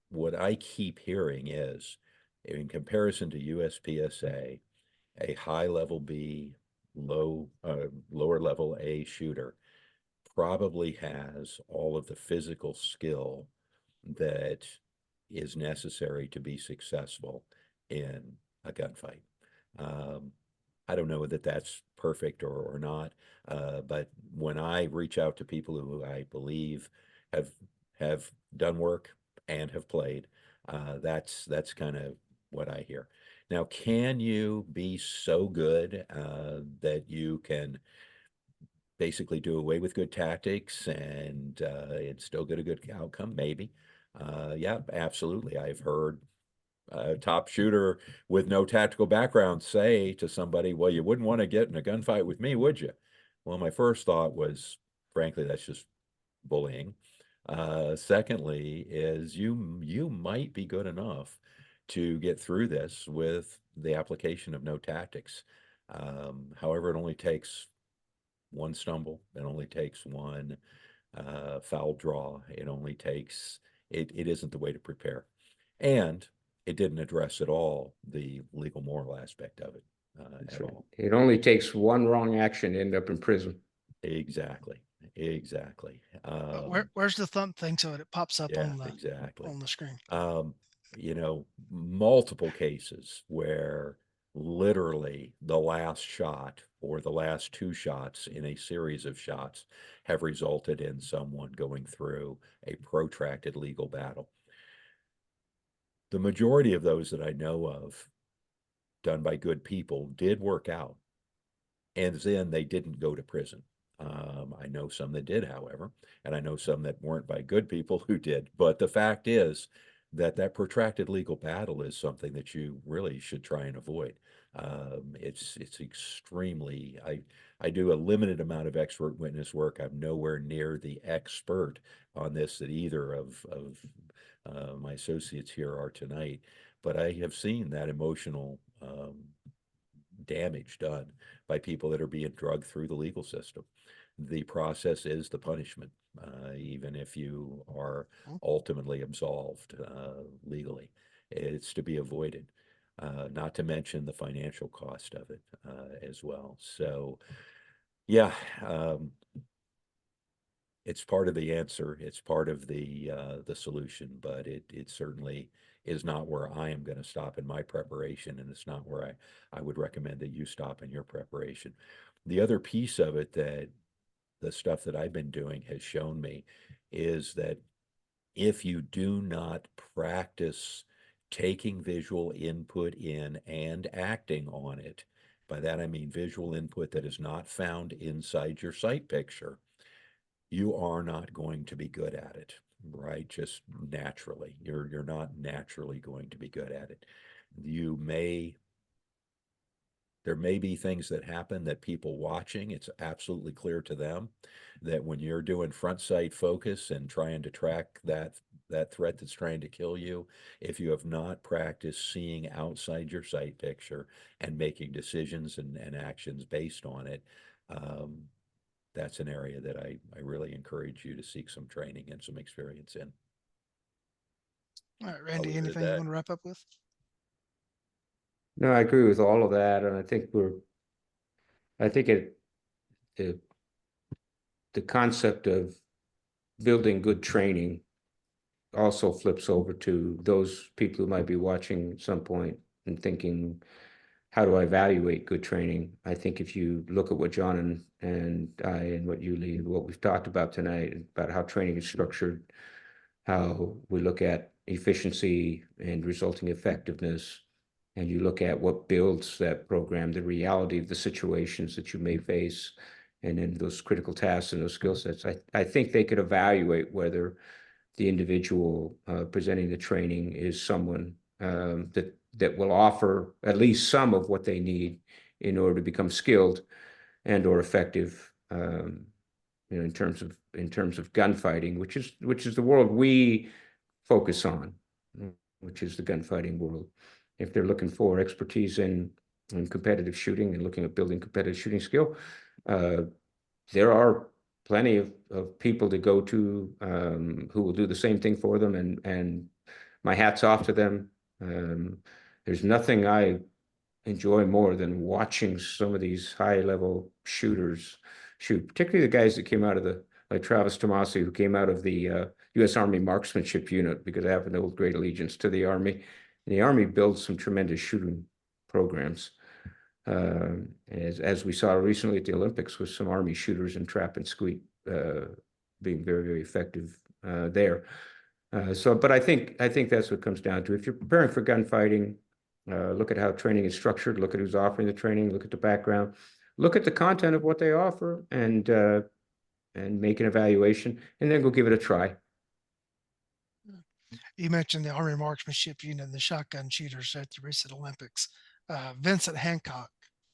What I keep hearing is, in comparison to USPSA, a high level B, lower level A shooter probably has all of the physical skill that is necessary to be successful in a gunfight. Um, I don't know that that's perfect or not, but when I reach out to people who I believe have have done work and have played, that's kind of what I hear. Now, can you be so good that you can basically do away with good tactics and still get a good outcome? Maybe. Yeah, absolutely. I've heard a top shooter with no tactical background say to somebody, well, you wouldn't want to get in a gunfight with me, would you? Well, my first thought was, frankly, that's just bullying. Secondly, is you might be good enough to get through this with the application of no tactics. However, it only takes one stumble. It only takes one foul draw. It isn't the way to prepare. And it didn't address at all the legal moral aspect of it That's at right. all. It only takes one wrong action to end up in prison. Exactly. Exactly. where's the thumb thing so it pops up Yeah, exactly. on the screen? Um, Multiple cases where literally the last shot or the last two shots in a series of shots have resulted in someone going through a protracted legal battle. The majority of those that I know of, done by good people, did work out, and then they didn't go to prison. I know some that did, however, and I know some that weren't by good people who did. But the fact is that protracted legal battle is something that you really should try and avoid. It's extremely. I do a limited amount of expert witness work. I'm nowhere near the expert on this that either of my associates here are tonight. But I have seen that emotional damage done by people that are being drugged through the legal system. The process is the punishment, even if you are ultimately absolved legally. It's to be avoided, not to mention the financial cost of it as well. So, yeah, um, it's part of the answer. It's part of the solution, but it certainly is not where I am going to stop in my preparation, and it's not where I would recommend that you stop in your preparation. The other piece of it that the stuff that I've been doing has shown me is that if you do not practice taking visual input in and acting on it, by that I mean visual input that is not found inside your sight picture, you are not going to be good at it, right? Just naturally. You're not naturally going to be good at it. You may There may be things that happen that people watching, it's absolutely clear to them that when you're doing front sight focus and trying to track that threat that's trying to kill you, if you have not practiced seeing outside your sight picture and making decisions and actions based on it, um, that's an area that I really encourage you to seek some training and some experience in. All right, I'll Randy, leave it at anything you that. want to wrap up with? No, I agree with all of that, and I think the the concept of building good training also flips over to those people who might be watching at some point and thinking, how do I evaluate good training? I think if you look at what John and I and what you, Lee, what we've talked about tonight, about how training is structured, how we look at efficiency and resulting effectiveness, and you look at what builds that program, the reality of the situations that you may face, and then those critical tasks and those skill sets, I think they could evaluate whether the individual presenting the training is someone that will offer at least some of what they need in order to become skilled and or effective, in terms of gunfighting, which is the world we focus on, which is the gunfighting world. If they're looking for expertise in competitive shooting and looking at building competitive shooting skill, uh, there are plenty of people to go to who will do the same thing for them, and my hat's off to them. There's nothing I enjoy more than watching some of these high level shooters shoot, particularly the guys that came out of like Travis Tomasi, who came out of the U.S. Army Marksmanship Unit, because I have an old great allegiance to the Army. And the Army builds some tremendous shooting programs. As we saw recently at the Olympics with some Army shooters and trap and squeak being very, very effective there. But I think that's what it comes down to. If you're preparing for gunfighting, look at how training is structured, look at who's offering the training, look at the background, look at the content of what they offer, and make an evaluation, and then go give it a try. You mentioned the Army Marksmanship Unit and the shotgun shooters at the recent Olympics. Vincent Hancock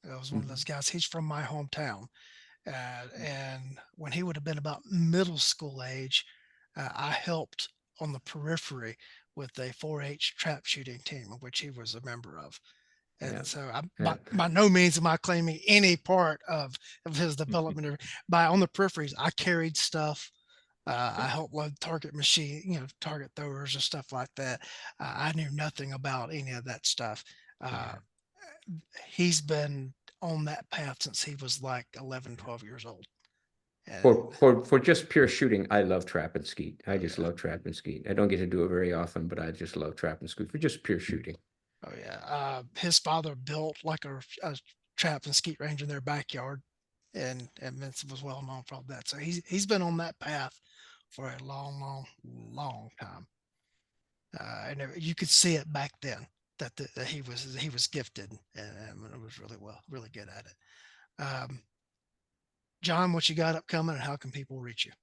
was one of those guys. He's from my hometown. And when he would have been about middle school age, I helped on the periphery with a 4-H trap shooting team, of which he was a member of. Yeah. And so Yeah. by no means am I claiming any part of his development. By on the peripheries, I carried stuff. I helped load target machine, target throwers and stuff like that. I knew nothing about any of that stuff. Uh, Yeah. he's been on that path since he was like 11, 12 years old. And For just pure shooting, I love trap and skeet. I oh just yeah, love trap and skeet. I don't get to do it very often, but I just love trap and skeet for just pure shooting. oh yeah. His father built like a trap and skeet range in their backyard, and Vincent was well known for all that. So he's been on that path for a long, long, long time. And you could see it back then that he was gifted and was really good at it. John, what you got upcoming, and how can people reach you?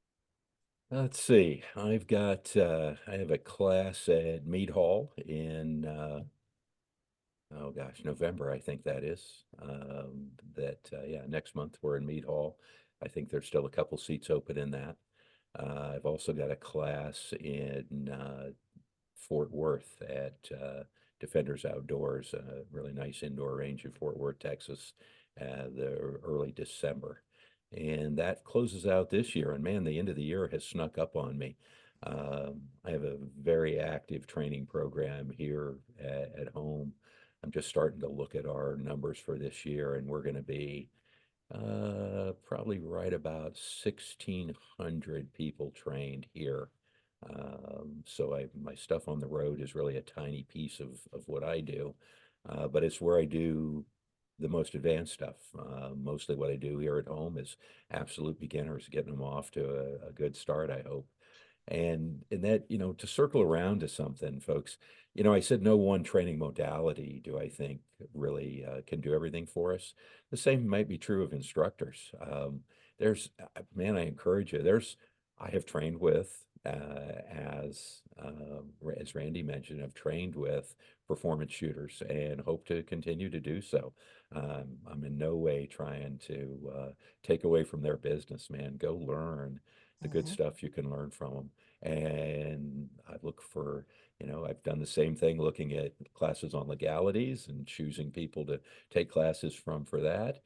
Let's see. I have a class at Mead Hall in oh gosh, November, I think that is. Yeah, next month we're in Mead Hall. I think there's still a couple seats open in that. I've also got a class in Fort Worth at Defenders Outdoors, a really nice indoor range in Fort Worth, Texas, the early December. And that closes out this year. And man, the end of the year has snuck up on me. I have a very active training program here at home. I'm just starting to look at our numbers for this year, and we're going to be probably right about 1,600 people trained here. My stuff on the road is really a tiny piece of what I do, but it's where I do the most advanced stuff. Mostly what I do here at home is absolute beginners, getting them off to a good start, I hope. And that, to circle around to something, folks, I said no one training modality do I think really can do everything for us. The same might be true of instructors. Man, I encourage you. I have trained with, as Randy mentioned, I've trained with performance shooters and hope to continue to do so. I'm in no way trying to take away from their business, man. Go learn the good Hmm. stuff you can learn from them. And I look for, I've done the same thing looking at classes on legalities and choosing people to take classes from for that,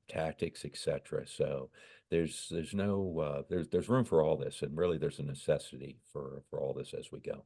tactics, etc. So there's no there's room for all this, and really there's a necessity for all this as we go.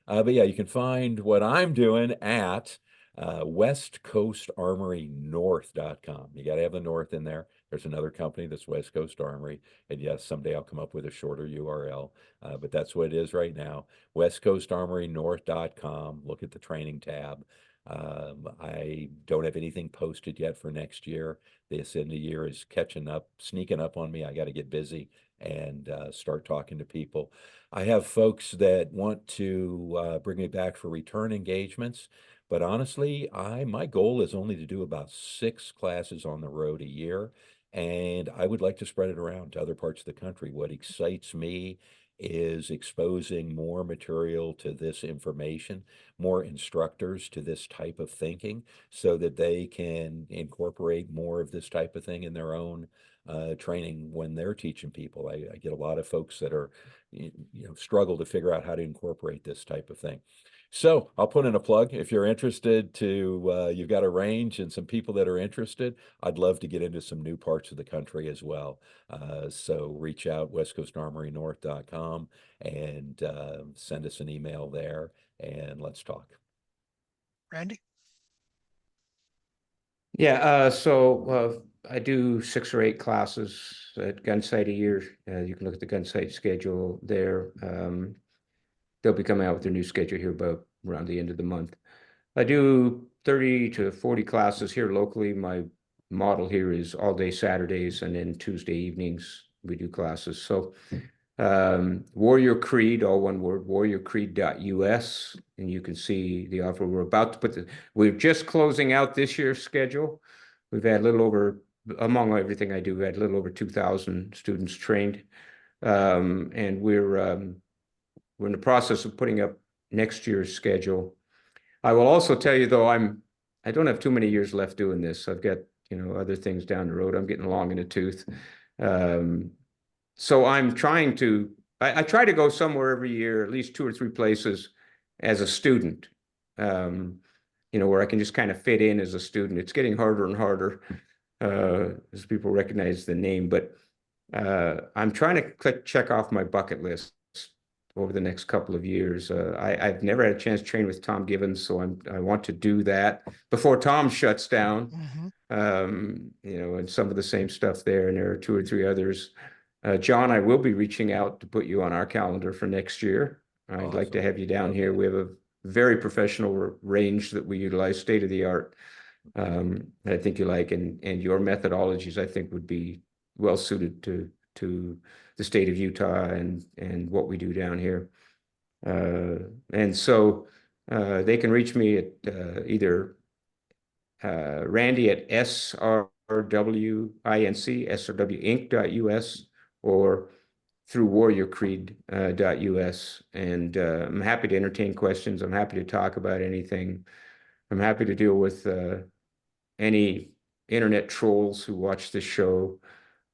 But yeah, you can find what I'm doing at westcoastarmorynorth.com. You got to have the North in there. There's another company that's West Coast Armory. And yes, someday I'll come up with a shorter URL, but that's what it is right now. westcoastarmorynorth.com. Look at the training tab. I don't have anything posted yet for next year. This end of year is catching up, sneaking up on me. I got to get busy and start talking to people. I have folks that want to bring me back for return engagements. But honestly, my goal is only to do about 6 classes on the road a year, and I would like to spread it around to other parts of the country. What excites me is exposing more material to this information, more instructors to this type of thinking, so that they can incorporate more of this type of thing in their own training when they're teaching people. I get a lot of folks that are, struggle to figure out how to incorporate this type of thing. So I'll put in a plug. If you're interested you've got a range and some people that are interested, I'd love to get into some new parts of the country as well. So reach out, westcoastarmorynorth.com, and send us an email there, and let's talk. Randy? Yeah, I do 6 or 8 classes at Gunsight a year. You can look at the Gunsight schedule there. They'll be coming out with their new schedule here about around the end of the month. I do 30 to 40 classes here locally. My model here is all day Saturdays, and then Tuesday evenings we do classes. So Warrior Creed, all one word, warriorcreed.us, and you can see the offer. We're just closing out this year's schedule. We've had a little over, among everything I do, we had a little over 2,000 students trained. And we're in the process of putting up next year's schedule. I will also tell you, though, I don't have too many years left doing this. I've got, other things down the road. I'm getting long in the tooth. So I'm trying to, I try to go somewhere every year, at least 2 or 3 places as a student, where I can just kind of fit in as a student. It's getting harder and harder as people recognize the name, but I'm trying to check off my bucket list over the next couple of years. I've never had a chance to train with Tom Givens, so I want to do that before Tom shuts down. Mm-hmm. And some of the same stuff there, and there are 2 or 3 others. John, I will be reaching out to put you on our calendar for next year. I'd like to Awesome. have you down Love here. that. We have a very professional range that we utilize, state of the art. That I think you like, and your methodologies, I think, would be well suited to the state of Utah and what we do down here. And so they can reach me at either Randy at srwinc.us or through warriorcreed.us. And I'm happy to entertain questions. I'm happy to talk about anything. I'm happy to deal with any internet trolls who watch this show.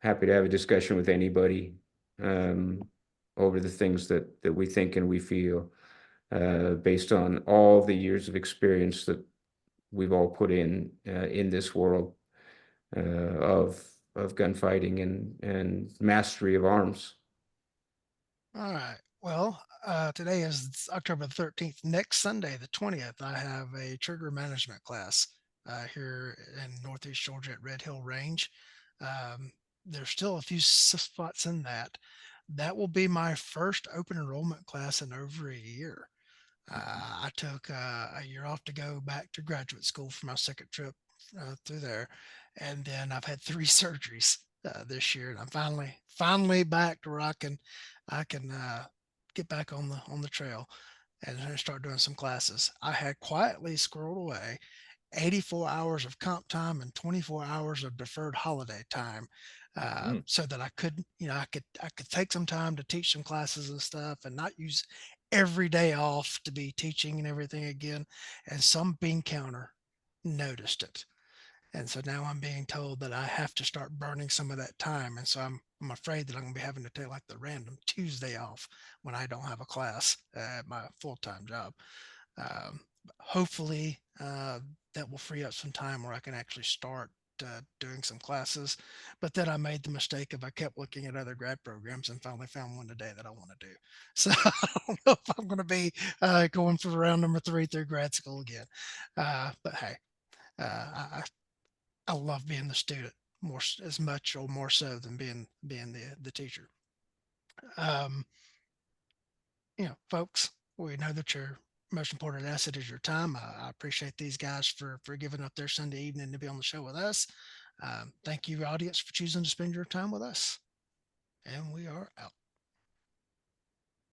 Happy to have a discussion with anybody over the things that we think and we feel based on all the years of experience that we've all put in this world of gunfighting and mastery of arms. All right. Well, today is October the 13th. Next Sunday, the 20th, I have a trigger management class here in Northeast Georgia at Red Hill Range. There's still a few spots in that. That will be my first open enrollment class in over a year. I took a year off to go back to graduate school for my second trip through there, and then I've had 3 surgeries this year, and I'm finally back to where I can get back on the trail and start doing some classes. I had quietly squirreled away 84 hours of comp time and 24 hours of deferred holiday time, so that I could take some time to teach some classes and stuff and not use every day off to be teaching and everything again. And some bean counter noticed it. And so now I'm being told that I have to start burning some of that time. And so I'm afraid that I'm going to be having to take like the random Tuesday off when I don't have a class at my full-time job. Hopefully that will free up some time where I can actually start doing some classes. But then I made the mistake of I kept looking at other grad programs and finally found one today that I want to do. So I don't know if I'm going to be going for round number 3 through grad school again. But hey, I love being the student more as much or more so than being the teacher. Um, folks, we know that your most important asset is your time. I appreciate these guys for giving up their Sunday evening to be on the show with us. Thank you, audience, for choosing to spend your time with us. And we are out.